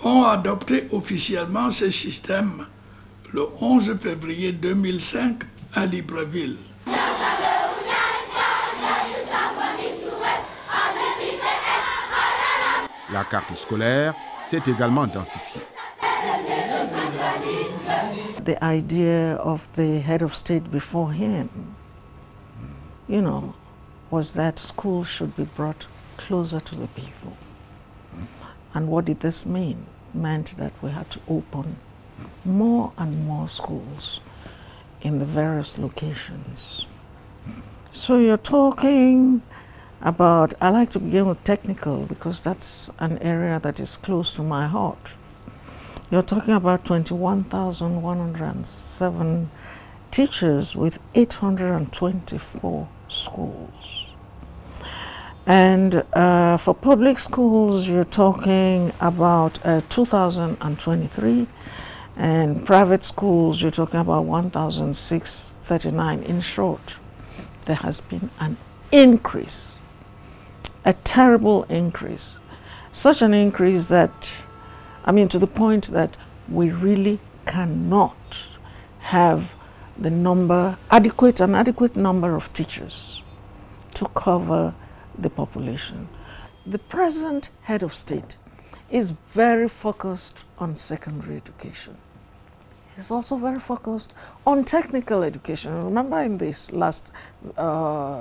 ont adopté officiellement ce système le 11 février 2005 à Libreville. La carte scolaire s'est également densifiée. The idea of the head of state before him, was that schools should be brought closer to the people. And what did this mean? It meant that we had to open more and more schools in the various locations. So you're talking about, I like to begin with technical because that's an area that is close to my heart. You're talking about 21,107 teachers with 824 schools. And for public schools, you're talking about 2,023. And private schools, you're talking about 1,639. In short, there has been an increase, a terrible increase. Such an increase that, to the point that we really cannot have the an adequate number of teachers to cover the population. The present head of state is very focused on secondary education. He's also very focused on technical education. Remember in this last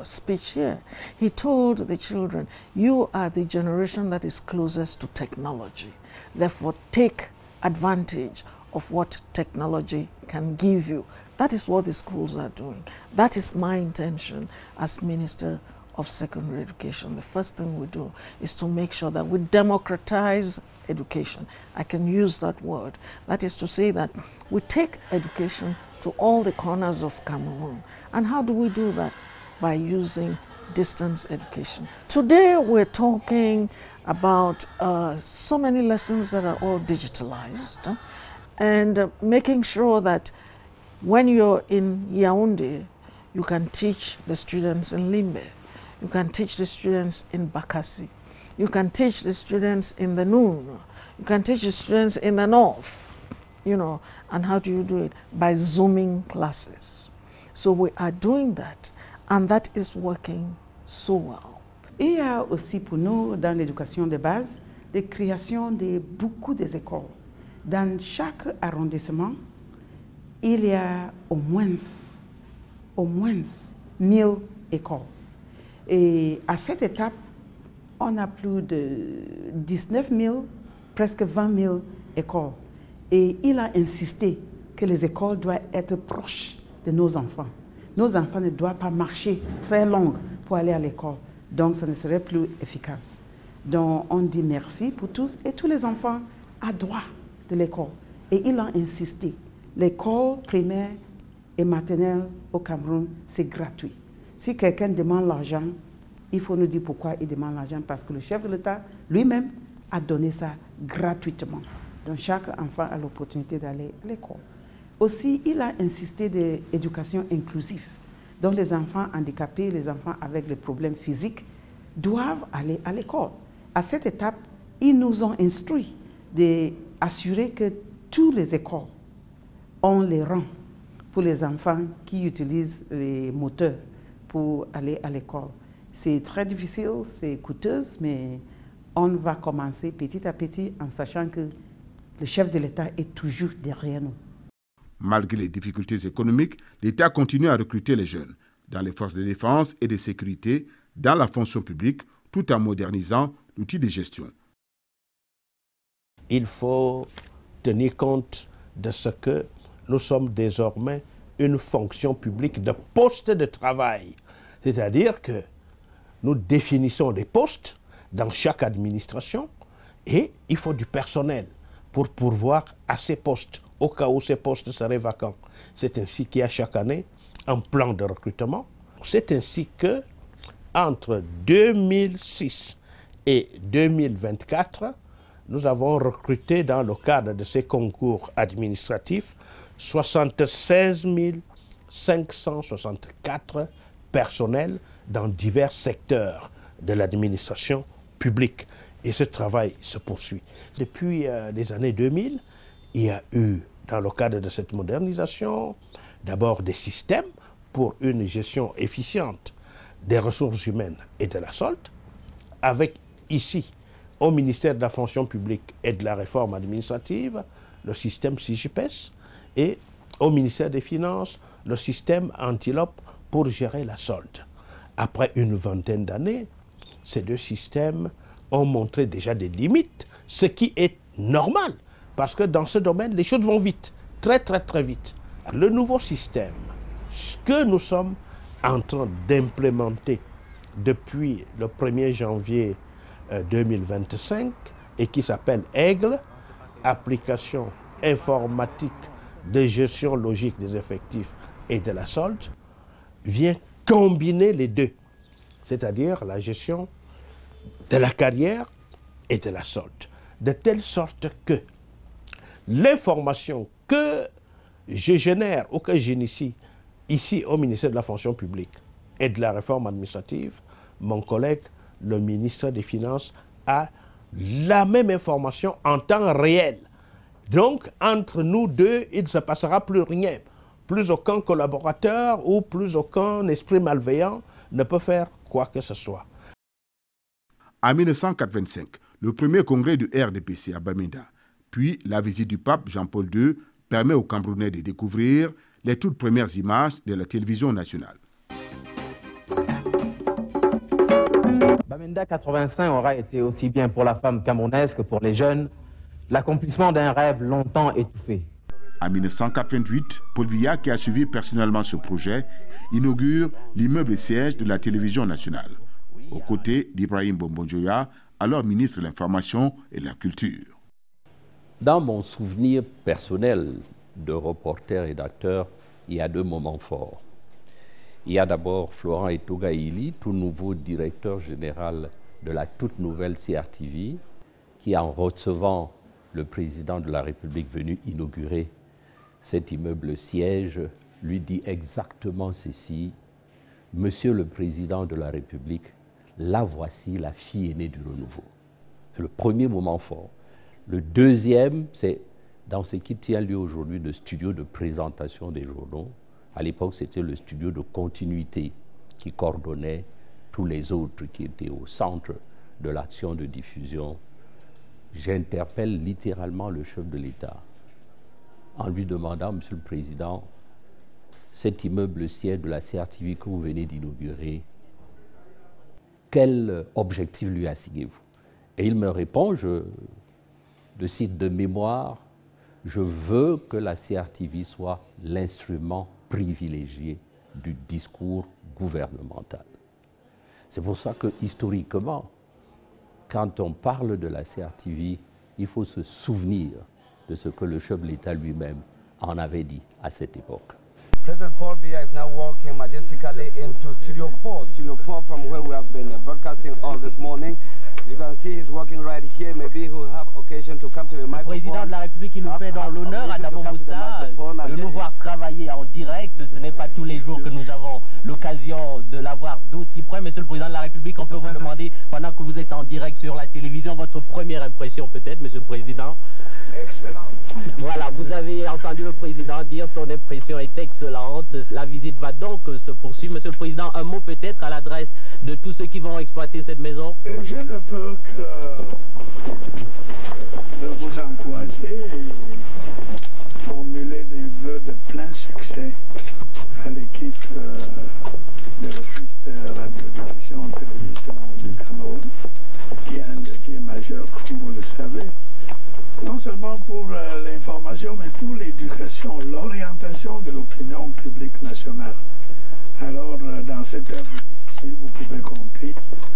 speech here, he told the children, you are the generation that is closest to technology. Therefore, take advantage of what technology can give you. That is what the schools are doing. That is my intention as Minister of Secondary Education. The first thing we do is to make sure that we democratize education. I can use that word. That is to say that we take education to all the corners of Cameroon. And how do we do that? By using distance education. Today we're talking about so many lessons that are all digitalized and making sure that when you're in Yaoundé, you can teach the students in Limbe. You can teach the students in Bakassi. You can teach the students in the Noon. You can teach the students in the North, and how do you do it? By Zooming classes. So we are doing that, and that is working so well. Il y a aussi pour nous, dans l'éducation de base, la création de beaucoup d'écoles. Dans chaque arrondissement, il y a au moins 1000 écoles. Et à cette étape, on a plus de 19 000, presque 20 000 écoles. Et il a insisté que les écoles doivent être proches de nos enfants. Nos enfants ne doivent pas marcher très loin pour aller à l'école. Donc, ça ne serait plus efficace. dont on dit merci pour tous. Et tous les enfants ont droit de l'école. Et il a insisté. L'école primaire et maternelle au Cameroun, c'est gratuit. Si quelqu'un demande l'argent, il faut nous dire pourquoi il demande l'argent, parce que le chef de l'État lui-même a donné ça gratuitement. Donc chaque enfant a l'opportunité d'aller à l'école. Aussi, il a insisté de l'éducation inclusive. Donc les enfants handicapés, les enfants avec des problèmes physiques doivent aller à l'école. À cette étape, ils nous ont instruits d'assurer que toutes les écoles ont les rangs pour les enfants qui utilisent les moteurs pour aller à l'école. C'est très difficile, c'est coûteux, mais on va commencer petit à petit en sachant que le chef de l'État est toujours derrière nous. Malgré les difficultés économiques, l'État continue à recruter les jeunes dans les forces de défense et de sécurité, dans la fonction publique, tout en modernisant l'outil de gestion. Il faut tenir compte de ce que nous sommes désormais une fonction publique de poste de travail. C'est-à-dire que nous définissons des postes dans chaque administration et il faut du personnel pour pourvoir à ces postes, au cas où ces postes seraient vacants. C'est ainsi qu'il y a chaque année un plan de recrutement. C'est ainsi que, entre 2006 et 2024, nous avons recruté dans le cadre de ces concours administratifs 76 564 personnels dans divers secteurs de l'administration publique. Et ce travail se poursuit. Depuis les années 2000, il y a eu, dans le cadre de cette modernisation, d'abord des systèmes pour une gestion efficiente des ressources humaines et de la solde, avec ici, au ministère de la fonction publique et de la réforme administrative, le système CIGPES, et au ministère des Finances, le système Antilope pour gérer la solde. Après une vingtaine d'années, ces deux systèmes ont montré déjà des limites, ce qui est normal, parce que dans ce domaine, les choses vont vite, très vite. Le nouveau système, ce que nous sommes en train d'implémenter depuis le 1er janvier 2025 et qui s'appelle Aigle, application informatique de gestion logique des effectifs et de la solde, vient combiner les deux, c'est-à-dire la gestion de la carrière et de la solde, de telle sorte que l'information que je génère ou que j'initie ici au ministère de la fonction publique et de la réforme administrative, mon collègue, le ministre des Finances, a la même information en temps réel. Donc, entre nous deux, il ne se passera plus rien. Plus aucun collaborateur ou plus aucun esprit malveillant ne peut faire quoi que ce soit. En 1985, le premier congrès du RDPC à Bamenda, puis la visite du pape Jean-Paul II permet aux Camerounais de découvrir les toutes premières images de la télévision nationale. Bamenda 85 aura été aussi bien pour la femme camerounaise que pour les jeunes l'accomplissement d'un rêve longtemps étouffé. En 1988, Paul Biya, qui a suivi personnellement ce projet, inaugure l'immeuble siège de la télévision nationale, aux côtés d'Ibrahim Bombonjoya, alors ministre de l'Information et de la Culture. Dans mon souvenir personnel de reporter et d'acteur, il y a deux moments forts. Il y a d'abord Florent Etogaili, tout nouveau directeur général de la toute nouvelle CRTV, qui, en recevant le président de la République venu inaugurer cet immeuble siège, lui dit exactement ceci: Monsieur le Président de la République, la voici la fille aînée du renouveau. C'est le premier moment fort. Le deuxième, c'est dans ce qui tient lieu aujourd'hui de studio de présentation des journaux. À l'époque, c'était le studio de continuité qui coordonnait tous les autres qui étaient au centre de l'action de diffusion. J'interpelle littéralement le chef de l'État en lui demandant, Monsieur le Président, cet immeuble siège de la CRTV que vous venez d'inaugurer, quel objectif lui assignez-vous? Et il me répond, je cite de mémoire, je veux que la CRTV soit l'instrument privilégié du discours gouvernemental. C'est pour ça que, historiquement, quand on parle de la CRTV, il faut se souvenir de ce que le chef de l'État lui-même en avait dit à cette époque. President Paul Biya is now walking majestically into Studio 4 from where we have been broadcasting all this morning. As you can see, he's walking right here. Maybe he'll have occasion to come to the microphone. Le président de la République, il nous fait dans l'honneur à Dabo Moussa de nous voir travailler en direct. Ce n'est pas tous les jours que nous avons l'occasion de l'avoir d'aussi près. Monsieur le président de la République, on peut vous demander, pendant que vous êtes en direct sur la télévision, votre première impression peut-être, monsieur le président? Excellent. Voilà, vous avez entendu le président dire son impression est excellente. La visite va donc se poursuivre. Monsieur le président, un mot peut-être à l'adresse de tous ceux qui vont exploiter cette maison? Je ne peux que vous encourager et formuler des vœux de plein succès à l'équipe de l'Office de radiodiffusion et télévision du Cameroun, qui est un levier majeur, comme vous le savez, non seulement pour l'information, mais pour l'éducation, l'orientation de l'opinion publique nationale. Alors, dans cette œuvre difficile, vous pouvez compter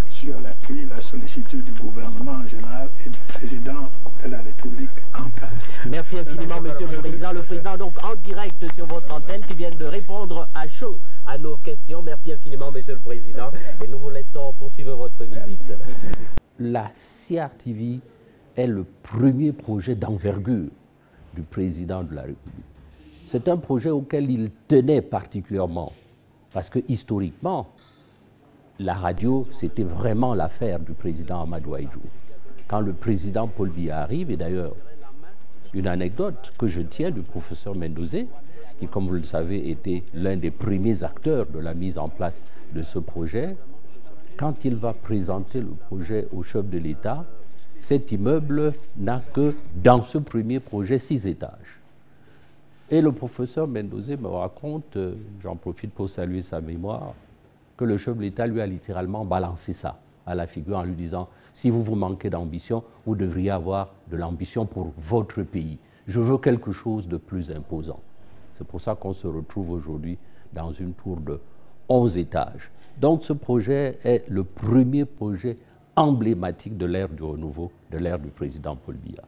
sur l'appui et la sollicitude du gouvernement en général et du président de la République en place. Merci infiniment, monsieur le président. Le président, donc, en direct sur votre antenne, qui vient de répondre à chaud à nos questions. Merci infiniment, monsieur le président. Et nous vous laissons poursuivre votre visite. La CRTV est le premier projet d'envergure du président de la République. C'est un projet auquel il tenait particulièrement, parce que historiquement, la radio, c'était vraiment l'affaire du président Amadou Ahidjo. Quand le président Paul Biya arrive, et d'ailleurs, une anecdote que je tiens du professeur Mendozé, qui, comme vous le savez, était l'un des premiers acteurs de la mise en place de ce projet, quand il va présenter le projet au chef de l'État, cet immeuble n'a que, dans ce premier projet, 6 étages. Et le professeur Mendozé me raconte, j'en profite pour saluer sa mémoire, que le chef de l'État lui a littéralement balancé ça à la figure en lui disant « Si vous manquez d'ambition, vous devriez avoir de l'ambition pour votre pays. Je veux quelque chose de plus imposant. » C'est pour ça qu'on se retrouve aujourd'hui dans une tour de 11 étages. Donc ce projet est le premier projet emblématique de l'ère du renouveau, de l'ère du président Paul Biya.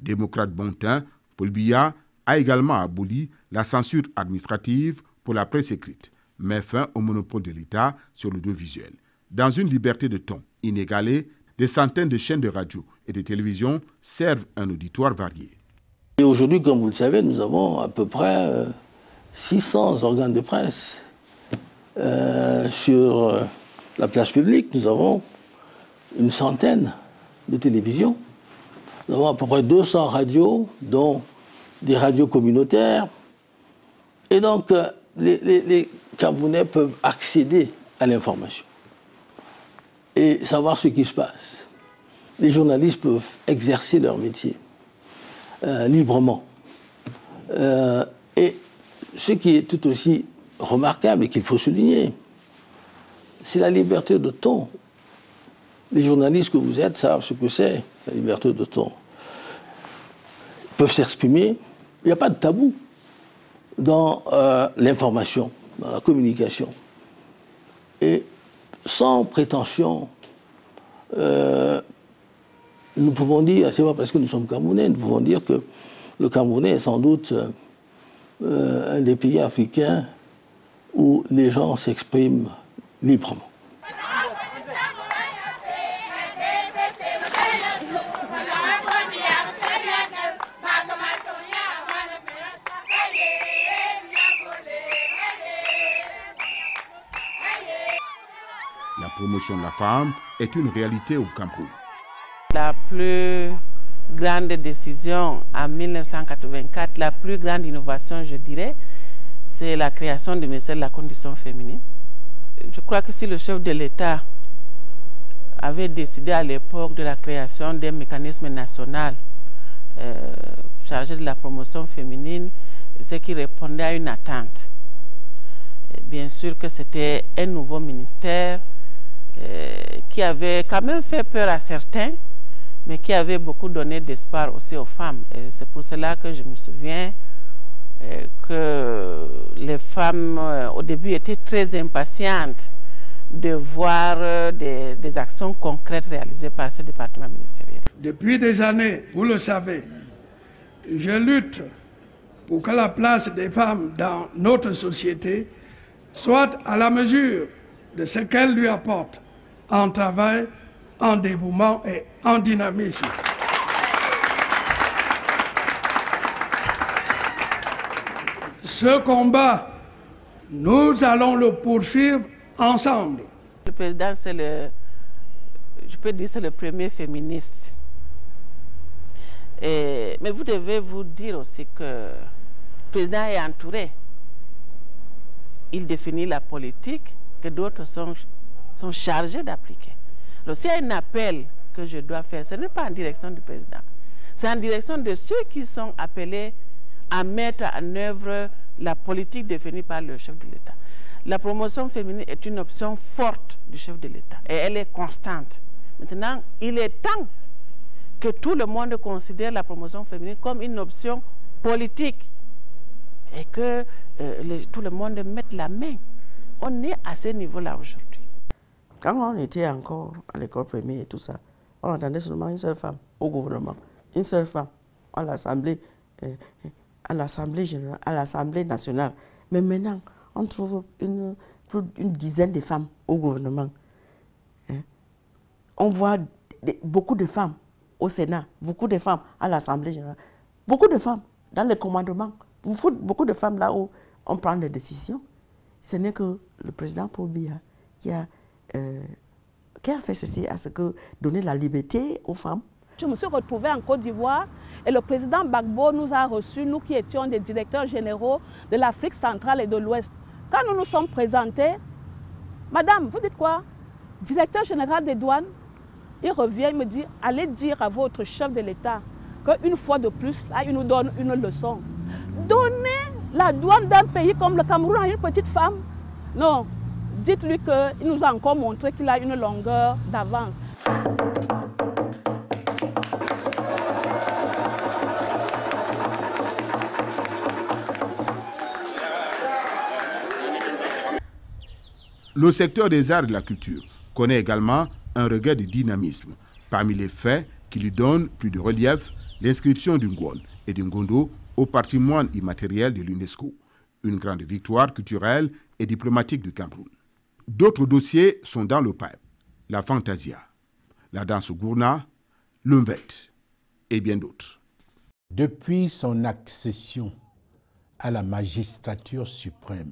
Démocrate bon teint, Paul Biya a également aboli la censure administrative pour la presse écrite, met fin au monopole de l'État sur l'audiovisuel. Dans une liberté de ton inégalée, des centaines de chaînes de radio et de télévision servent un auditoire varié. Et aujourd'hui, comme vous le savez, nous avons à peu près 600 organes de presse. Sur la place publique, nous avons une centaine de télévisions. Nous avons à peu près 200 radios, dont des radios communautaires. Et donc, les Camerounais peuvent accéder à l'information et savoir ce qui se passe. Les journalistes peuvent exercer leur métier librement. Et ce qui est tout aussi remarquable et qu'il faut souligner, c'est la liberté de ton. Les journalistes que vous êtes savent ce que c'est, la liberté de ton. Ils peuvent s'exprimer. Il n'y a pas de tabou dans l'information, dans la communication. Et sans prétention, nous pouvons dire, c'est pas parce que nous sommes Camerounais, nous pouvons dire que le Camerounais est sans doute un des pays africains où les gens s'expriment librement. La promotion de la femme est une réalité au Cameroun. La plus grande décision en 1984, la plus grande innovation, je dirais, c'est la création du ministère de la Condition féminine. Je crois que si le chef de l'État avait décidé à l'époque de la création d'un mécanisme national chargé de la promotion féminine, ce qui répondait à une attente. Bien sûr que c'était un nouveau ministère qui avait quand même fait peur à certains, mais qui avait beaucoup donné d'espoir aussi aux femmes. Et c'est pour cela que je me souviens, que les femmes au début étaient très impatientes de voir des actions concrètes réalisées par ce département ministériel. Depuis des années, vous le savez, je lutte pour que la place des femmes dans notre société soit à la mesure de ce qu'elles lui apportent en travail, en dévouement et en dynamisme. Ce combat, nous allons le poursuivre ensemble. Le président, je peux dire, c'est le premier féministe. Mais vous devez vous dire aussi que le président est entouré. Il définit la politique que d'autres sont chargés d'appliquer. Alors s'il y a un appel que je dois faire, ce n'est pas en direction du président. C'est en direction de ceux qui sont appelés à mettre en œuvre la politique définie par le chef de l'État. La promotion féminine est une option forte du chef de l'État et elle est constante. Maintenant, il est temps que tout le monde considère la promotion féminine comme une option politique et que tout le monde mette la main. On est à ce niveau-là aujourd'hui. Quand on était encore à l'école primaire et tout ça, on entendait seulement une seule femme au gouvernement, une seule femme à l'Assemblée générale, à l'Assemblée nationale. Mais maintenant, on trouve une dizaine de femmes au gouvernement. On voit beaucoup de femmes au Sénat, beaucoup de femmes à l'Assemblée générale, beaucoup de femmes dans le commandement, beaucoup de femmes là où on prend des décisions. Ce n'est que le président Paul Biya qui a fait ceci, à ce que donner la liberté aux femmes. Je me suis retrouvée en Côte d'Ivoire et le président Gbagbo nous a reçus, nous qui étions des directeurs généraux de l'Afrique centrale et de l'Ouest. Quand nous nous sommes présentés, madame, vous dites quoi? Directeur général des douanes, il revient, il me dit, allez dire à votre chef de l'État qu'une fois de plus, là, il nous donne une leçon. Donner la douane d'un pays comme le Cameroun à une petite femme? Non, dites-lui qu'il nous a encore montré qu'il a une longueur d'avance. Le secteur des arts et de la culture connaît également un regain de dynamisme. Parmi les faits qui lui donnent plus de relief, l'inscription du Ngwon et du Ngondo au patrimoine immatériel de l'UNESCO, une grande victoire culturelle et diplomatique du Cameroun. D'autres dossiers sont dans le pipe, la Fantasia, la danse gourna, l'Umvet et bien d'autres. Depuis son accession à la magistrature suprême,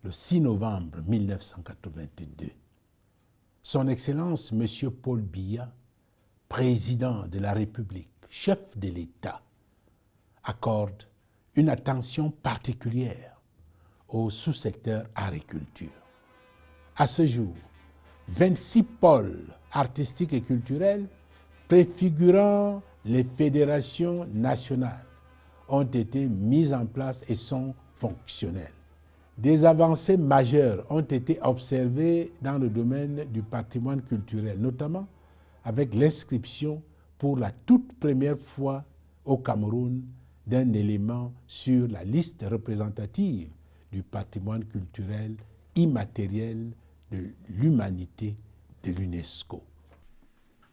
le 6 novembre 1982, Son Excellence M. Paul Biya, président de la République, chef de l'État, accorde une attention particulière au sous-secteur agriculture. À ce jour, 26 pôles artistiques et culturels préfigurant les fédérations nationales ont été mis en place et sont fonctionnels. Des avancées majeures ont été observées dans le domaine du patrimoine culturel, notamment avec l'inscription pour la toute première fois au Cameroun d'un élément sur la liste représentative du patrimoine culturel immatériel de l'humanité de l'UNESCO.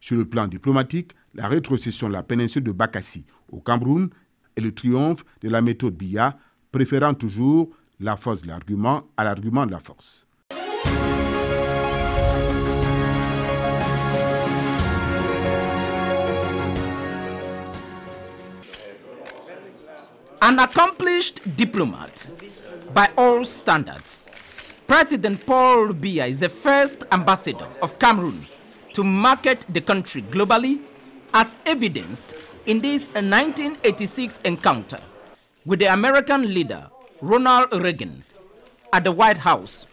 Sur le plan diplomatique, la rétrocession de la péninsule de Bakassi au Cameroun est le triomphe de la méthode Biya, préférant toujours la force de l'argument à l'argument de la force. An accomplished diplomat by all standards, President Paul Biya is the first ambassador of Cameroon to market the country globally, as evidenced in this 1986 encounter with the American leader Ronald Reagan at the White House.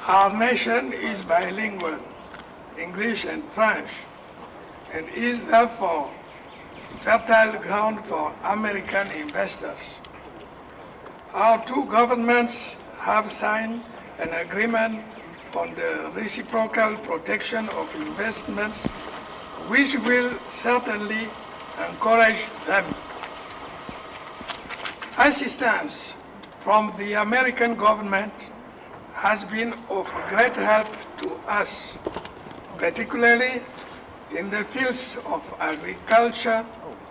Our nation is bilingual, English and French, and is therefore fertile ground for American investors. Our two governments have signed an agreement on the reciprocal protection of investments, which will certainly encourage them. Assistance from the American government has been of great help to us, particularly in the fields of agriculture,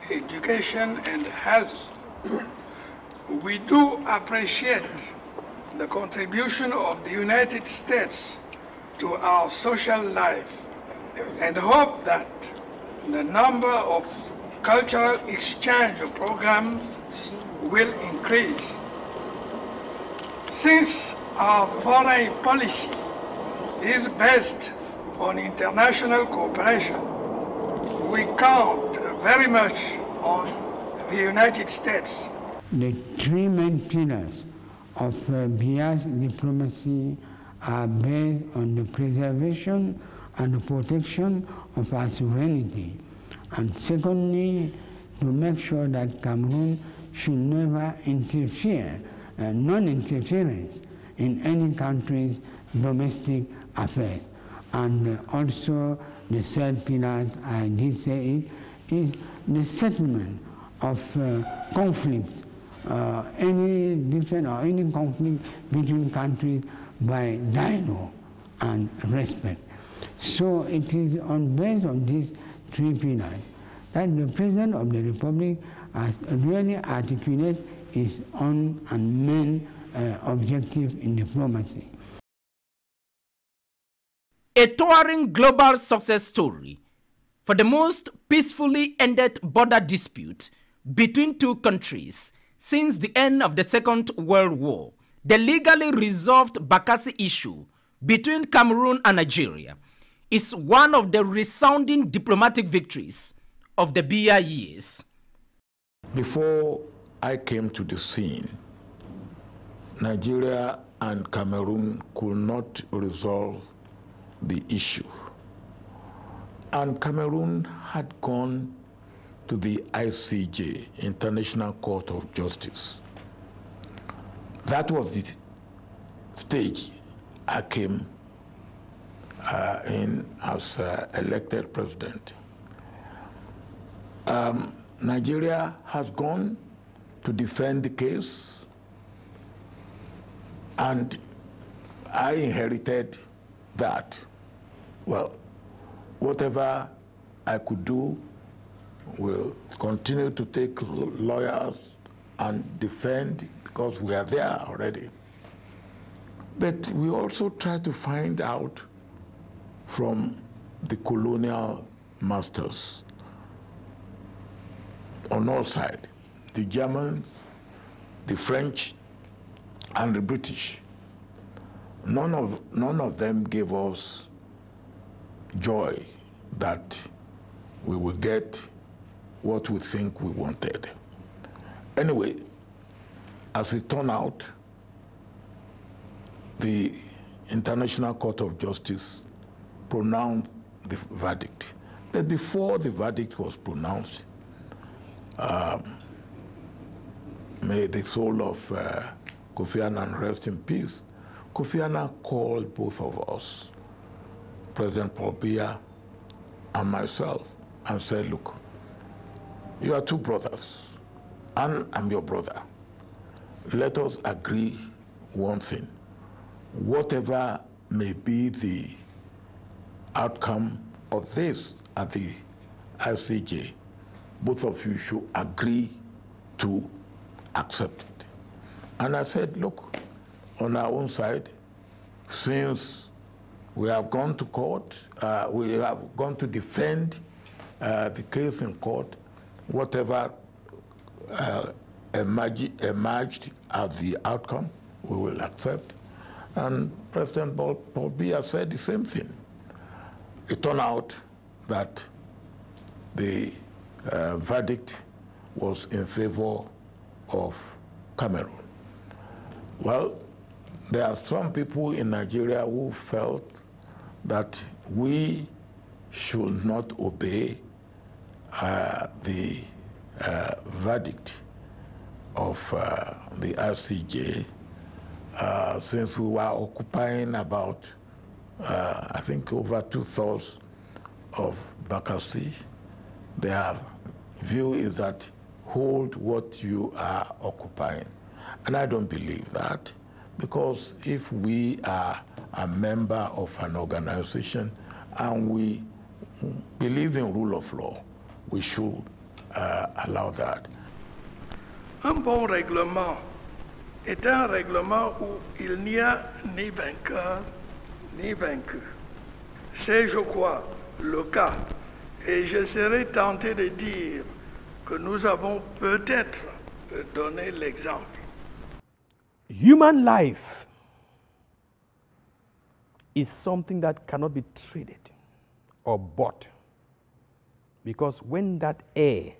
education, and health. We do appreciate the contribution of the United States to our social life and hope that the number of cultural exchange programs will increase. Since our foreign policy is based on international cooperation, we count very much on the United States. The three main pillars of BIA's diplomacy are based on the preservation and the protection of our sovereignty, and secondly, to make sure that Cameroon should never interfere, non-interference in any country's domestic affairs. And also the third pillar, I did say it, is the settlement of conflicts, any different or any conflict between countries by dialogue and respect. So it is based on these three pillars that the President of the Republic has really articulated his own and main objective in diplomacy. A towering global success story for the most peacefully ended border dispute between two countries since the end of the Second World War, the legally resolved Bakassi issue between Cameroon and Nigeria is one of the resounding diplomatic victories of the BIA years. Before I came to the scene, Nigeria and Cameroon could not resolve the issue. And Cameroon had gone to the ICJ, International Court of Justice. That was the stage I came in as elected president. Nigeria has gone to defend the case, and I inherited that. Well, whatever I could do will continue to take lawyers and defend, because we are there already. But we also try to find out from the colonial masters on all sides, the Germans, the French, and the British. None of them gave us joy that we will get what we think we wanted. Anyway, as it turned out, the International Court of Justice pronounced the verdict. But before the verdict was pronounced, may the soul of Kofi Annan rest in peace, Kofi Annan called both of us, President Paul Biya and myself, and said, look, you are two brothers, and I'm your brother. Let us agree one thing. Whatever may be the outcome of this at the ICJ, both of you should agree to accept it. And I said, look, on our own side, since we have gone to court, we have gone to defend the case in court, whatever emerged as the outcome, we will accept. And President Paul Biya said the same thing. It turned out that the verdict was in favor of Cameroon. Well, there are some people in Nigeria who felt that we should not obey the verdict of the ICJ, since we were occupying about, I think, over 2/3 of Bakassi. Their view is that hold what you are occupying. And I don't believe that, because if we are a member of an organization and we believe in rule of law, we should allow that. Un bon règlement est un règlement où il n'y a ni vainqueur ni vaincu. C'est, je crois, le cas. Et je serais tenté de dire que nous avons peut-être donné l'exemple. Human life is something that cannot be traded or bought. Because when that air,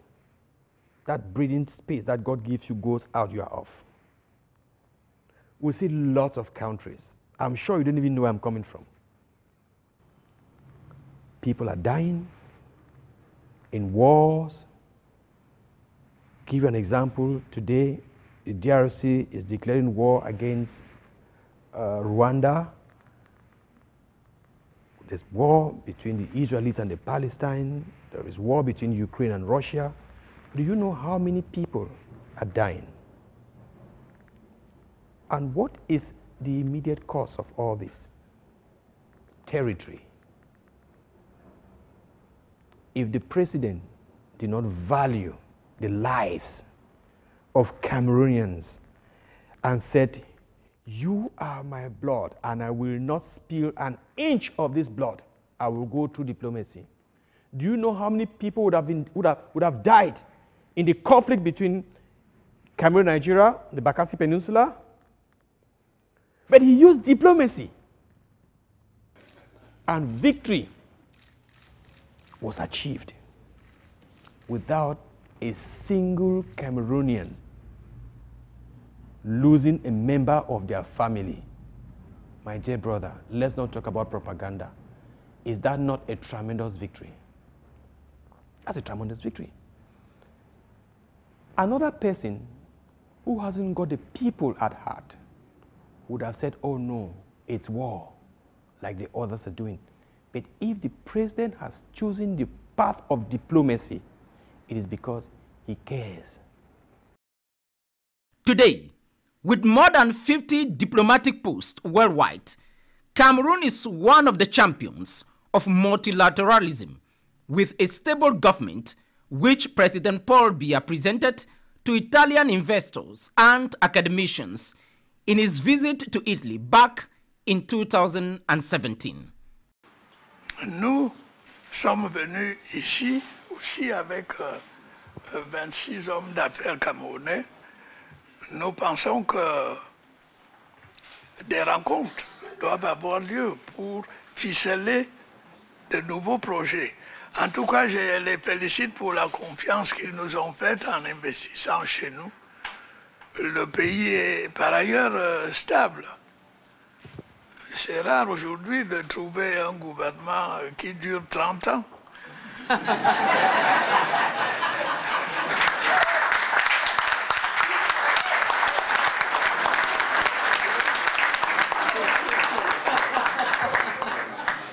that breathing space that God gives you goes out, you are off. We see lots of countries. I'm sure you don't even know where I'm coming from. People are dying in wars. Give you an example. Today, the DRC is declaring war against Rwanda. There's war between the Israelis and the Palestinians. There is war between Ukraine and Russia. Do you know how many people are dying? And what is the immediate cause of all this? Territory. If the president did not value the lives of Cameroonians and said, you are my blood and I will not spill an inch of this blood, I will go through diplomacy. Do you know how many people would have died in the conflict between Cameroon and Nigeria, the Bakassi Peninsula? But he used diplomacy. And victory was achieved without a single Cameroonian losing a member of their family. My dear brother, let's not talk about propaganda. Is that not a tremendous victory? That's a tremendous victory. Another person who hasn't got the people at heart would have said, oh no, it's war, like the others are doing. But if the president has chosen the path of diplomacy, it is because he cares. Today, with more than 50 diplomatic posts worldwide, Cameroon is one of the champions of multilateralism, with a stable government which President Paul Biya presented to Italian investors and academicians in his visit to Italy back in 2017. Nous sommes venus ici aussi avec 26 hommes d'affaires camerounais. Nous pensons que des rencontres doivent avoir lieu pour ficeler de nouveaux projets. En tout cas, je les félicite pour la confiance qu'ils nous ont faite en investissant chez nous. Le pays est par ailleurs stable. C'est rare aujourd'hui de trouver un gouvernement qui dure 30 ans.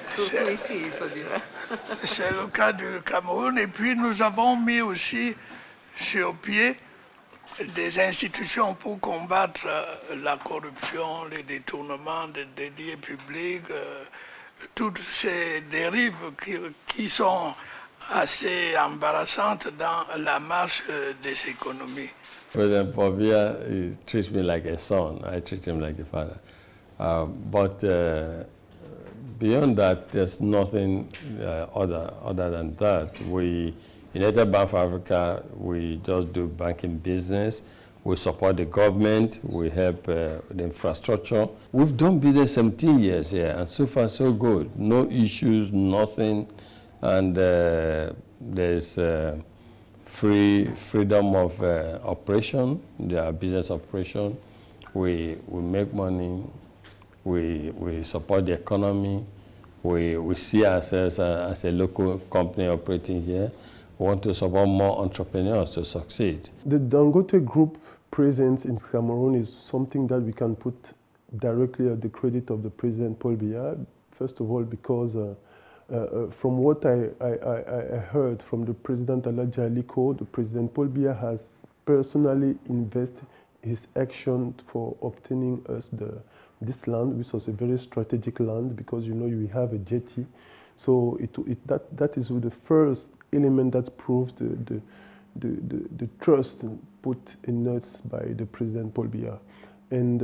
Surtout ici, il faut dire. C'est le cas du Cameroun. Et puis nous avons mis aussi sur pied des institutions pour combattre la corruption, les détournements de deniers publics, toutes ces dérives qui sont assez embarrassantes dans la marche des économies. President Paul Biya, he treats me like a son. I treat him like a father. But beyond that, there's nothing other than that. We, United Bank for Africa, we just do banking business. We support the government. We help the infrastructure. We've done business 17 years here, and so far so good. No issues, nothing, and there's freedom of operation, their business operation. We make money. We support the economy. We see ourselves as a local company operating here. We want to support more entrepreneurs to succeed. The Dangote Group presence in Cameroon is something that we can put directly at the credit of the President Paul Biya. First of all, because From what I heard from the President Alhaji Aliko, the President Paul Biya has personally invested his action for obtaining us this land, which was a very strategic land because, you know, we have a jetty. So that is the first element that proves the trust put in us by the President Paul Biya. And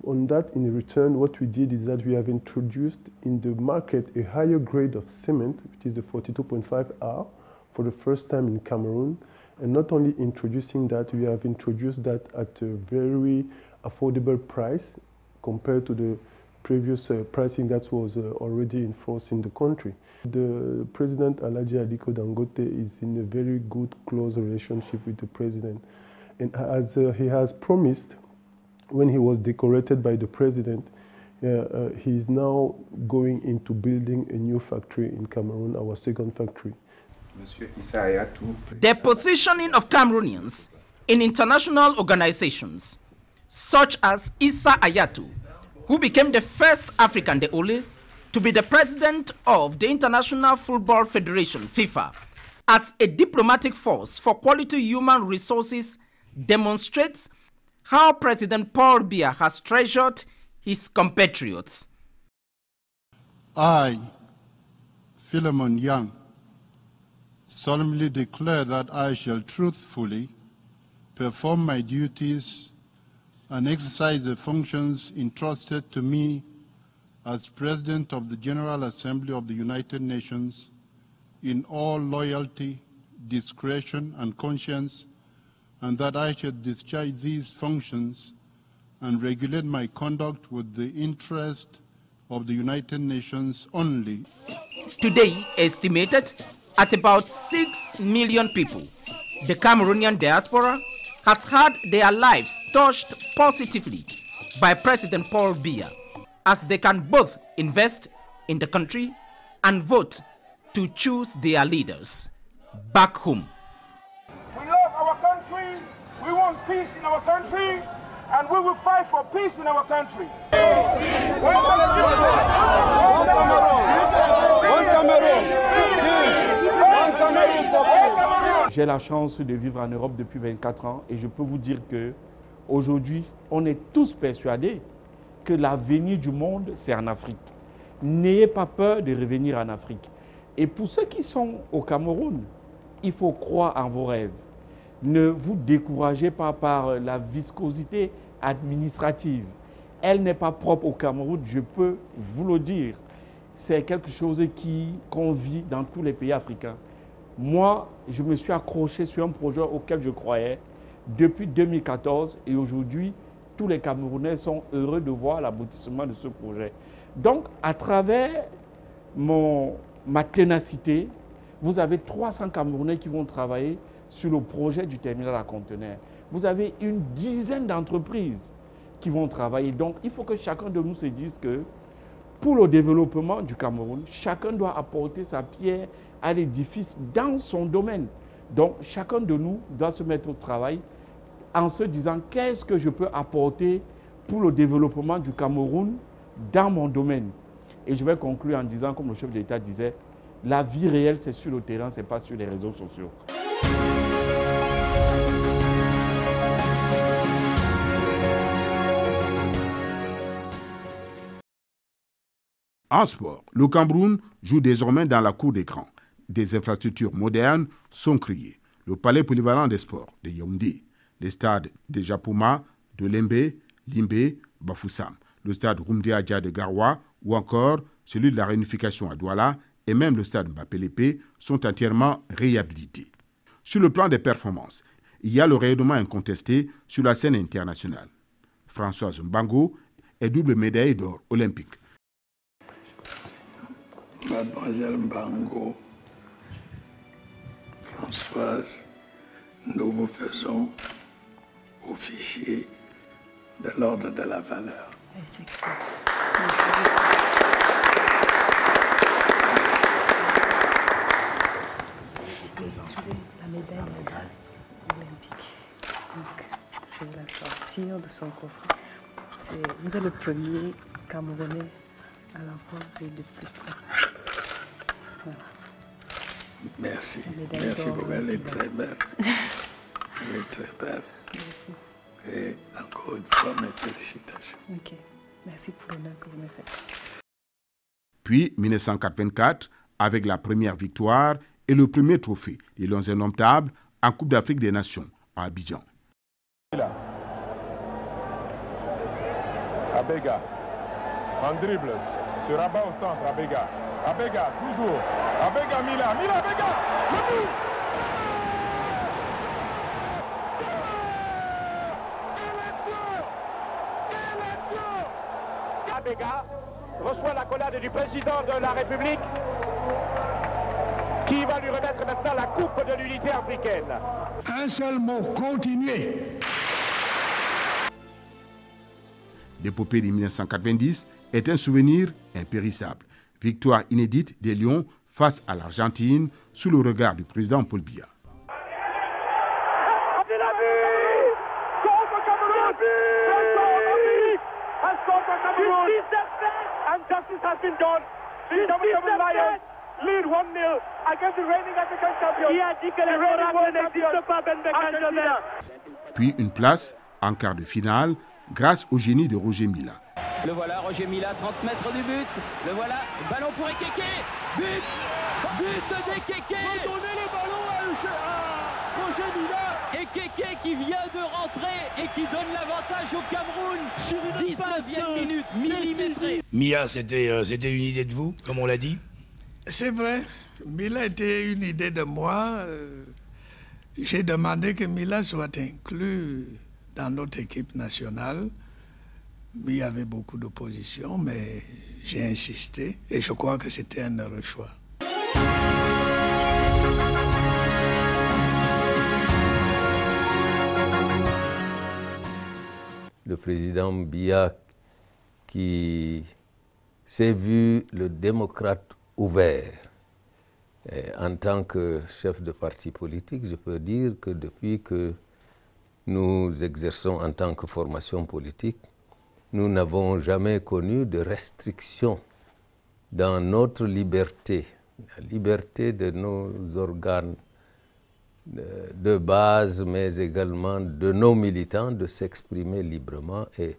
on that, in return, what we did is that we have introduced in the market a higher grade of cement, which is the 42.5R, for the first time in Cameroon. And not only introducing that, we have introduced that at a very affordable price compared to the previous pricing that was already in force in the country. The President Alhaji Aliko Dangote is in a very good, close relationship with the President. And as he has promised, when he was decorated by the President, he is now going into building a new factory in Cameroon, our second factory. The positioning of Cameroonians in international organizations, such as Issa Hayatou, who became the first African, the only, to be the president of the International Football Federation, FIFA, as a diplomatic force for quality human resources, demonstrates how President Paul Biya has treasured his compatriots. I, Philemon Young, solemnly declare that I shall truthfully perform my duties and exercise the functions entrusted to me as President of the General Assembly of the United Nations in all loyalty, discretion, and conscience, and that I should discharge these functions and regulate my conduct with the interest of the United Nations only. Today, estimated at about 6 million people, the Cameroonian diaspora has had their lives touched positively by President Paul Biya, as they can both invest in the country and vote to choose their leaders back home. We love our country, we want peace in our country, and we will fight for peace in our country. J'ai la chance de vivre en Europe depuis 24 ans et je peux vous dire que aujourd'hui, on est tous persuadés que l'avenir du monde, c'est en Afrique. N'ayez pas peur de revenir en Afrique. Et pour ceux qui sont au Cameroun, il faut croire en vos rêves. Ne vous découragez pas par la viscosité administrative. Elle n'est pas propre au Cameroun, je peux vous le dire. C'est quelque chose qu'on vit dans tous les pays africains. Moi, je me suis accroché sur un projet auquel je croyais depuis 2014 et aujourd'hui, tous les Camerounais sont heureux de voir l'aboutissement de ce projet. Donc, à travers ma ténacité, vous avez 300 Camerounais qui vont travailler sur le projet du terminal à conteneurs. Vous avez une dizaine d'entreprises qui vont travailler. Donc, il faut que chacun de nous se dise que pour le développement du Cameroun, chacun doit apporter sa pierre à l'édifice dans son domaine. Donc, chacun de nous doit se mettre au travail en se disant qu'est-ce que je peux apporter pour le développement du Cameroun dans mon domaine. Et je vais conclure en disant, comme le chef de l'État disait, la vie réelle, c'est sur le terrain, ce n'est pas sur les réseaux sociaux. En sport, le Cameroun joue désormais dans la cour des grands. Des infrastructures modernes sont créées. Le palais polyvalent des sports de Yaoundé, les stades de Japouma, de Limbe, Bafoussam, le stade Rumdi Adja de Garoua ou encore celui de la réunification à Douala et même le stade Mbappé-Lépé sont entièrement réhabilités. Sur le plan des performances, il y a le rayonnement incontesté sur la scène internationale. Françoise Mbango est double médaillée d'or olympique. Mademoiselle Mbango, Françoise, nous vous faisons officier de l'ordre de la valeur. La médaille olympique. Donc, je vais la sortir de son coffre. Vous êtes le premier Camerounais à l'avoir vu de plus près. Merci. Merci beaucoup. Elle est très belle. Elle est très belle. Merci. Et encore une fois, mes félicitations. Ok. Merci pour l'honneur que vous me faites. Puis 1984, avec la première victoire et le premier trophée, les Lions indomptables en Coupe d'Afrique des Nations à Abidjan. Abega, en dribble, se rabat au centre, Abega. Abega, toujours. Abega, Mila, Abega, le but! Abega reçoit l'accolade du président de la République qui va lui remettre maintenant la coupe de l'unité africaine. Un seul mot, continuez. L'épopée de 1990 est un souvenir impérissable. Victoire inédite des Lions face à l'Argentine sous le regard du président Paul Biya. And justice has been done. The WWE Lions lead 1-0 against the reigning African champion. Qui a dit que les oracles n'existent pas, Ben Benjamin? Puis une place en quart de finale grâce au génie de Roger Mila. Le voilà, Roger Mila, 30 mètres du but. Le voilà, ballon pour Ekeke. But! But d'Ekeke! Redonnez le ballon à Roger Mila. Ekeke qui vient de rentrer et qui donne l'avantage au Cameroun sur une 19e minute, millimétrée. Mia, c'était une idée de vous, comme on l'a dit? C'est vrai. Mila était une idée de moi. J'ai demandé que Mila soit inclus dans notre équipe nationale. Il y avait beaucoup d'opposition, mais j'ai insisté et je crois que c'était un heureux choix. Le président Biya qui s'est vu le démocrate ouvert. Et en tant que chef de parti politique, je peux dire que depuis que nous exerçons en tant que formation politique, nous n'avons jamais connu de restrictions dans notre liberté, la liberté de nos organes de base, mais également de nos militants de s'exprimer librement. Et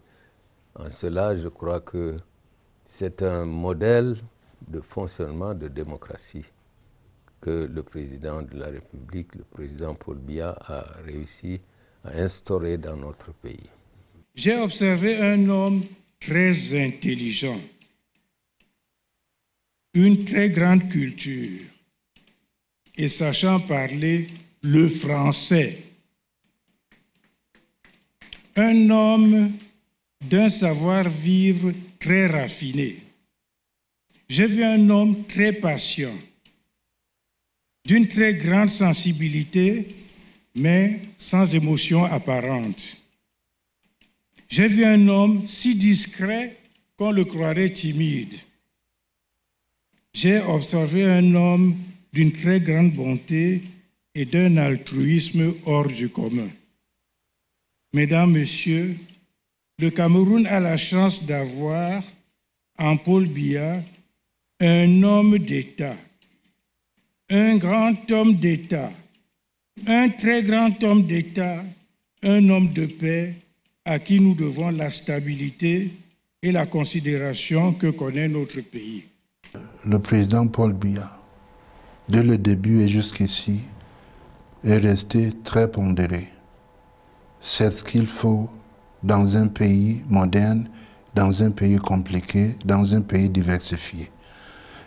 en cela, je crois que c'est un modèle de fonctionnement de démocratie que le président de la République, le président Paul Biya, a réussi à instaurer dans notre pays. J'ai observé un homme très intelligent, une très grande culture et sachant parler le français. Un homme d'un savoir-vivre très raffiné. J'ai vu un homme très patient, d'une très grande sensibilité, mais sans émotion apparente. J'ai vu un homme si discret qu'on le croirait timide. J'ai observé un homme d'une très grande bonté et d'un altruisme hors du commun. Mesdames, Messieurs, le Cameroun a la chance d'avoir en Paul Biya un homme d'État, un grand homme d'État, un très grand homme d'État, un homme de paix à qui nous devons la stabilité et la considération que connaît notre pays. Le président Paul Biya, dès le début et jusqu'ici, est resté très pondéré. C'est ce qu'il faut dans un pays moderne, dans un pays compliqué, dans un pays diversifié.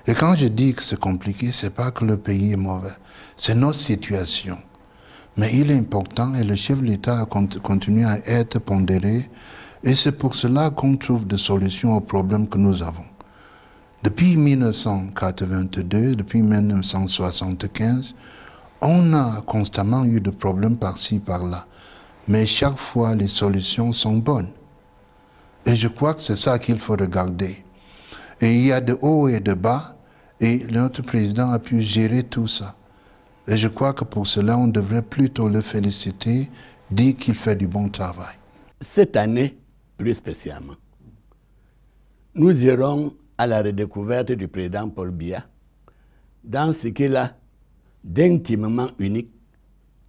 Et quand je dis que c'est compliqué, ce n'est pas que le pays est mauvais, c'est notre situation. Mais il est important et le chef de l'État continue à être pondéré et c'est pour cela qu'on trouve des solutions aux problèmes que nous avons. Depuis 1982, depuis 1975, on a constamment eu des problèmes par-ci, par-là. Mais chaque fois, les solutions sont bonnes. Et je crois que c'est ça qu'il faut regarder. Et il y a de hauts et de bas, et notre président a pu gérer tout ça. Et je crois que pour cela, on devrait plutôt le féliciter, dire qu'il fait du bon travail. Cette année, plus spécialement, nous irons à la redécouverte du président Paul Biya dans ce qu'il a d'intimement unique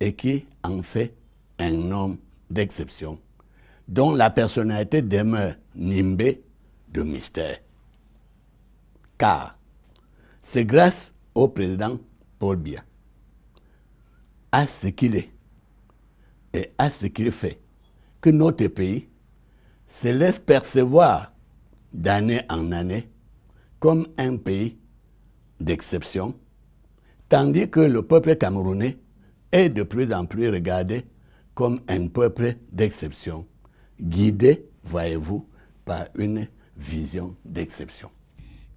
et qui en fait un homme d'exception, dont la personnalité demeure nimbée de mystère. Car c'est grâce au président Paul Biya, à ce qu'il est et à ce qu'il fait, que notre pays se laisse percevoir d'année en année comme un pays d'exception, tandis que le peuple camerounais est de plus en plus regardé comme un peuple d'exception, guidé, voyez-vous, par une vision d'exception.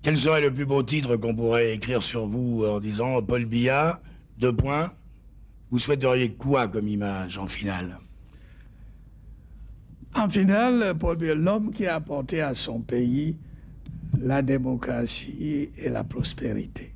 Quel serait le plus beau titre qu'on pourrait écrire sur vous en disant Paul Biya, : vous souhaiteriez quoi comme image en finale? En finale, Paul Biya, l'homme qui a apporté à son pays la démocratie et la prospérité.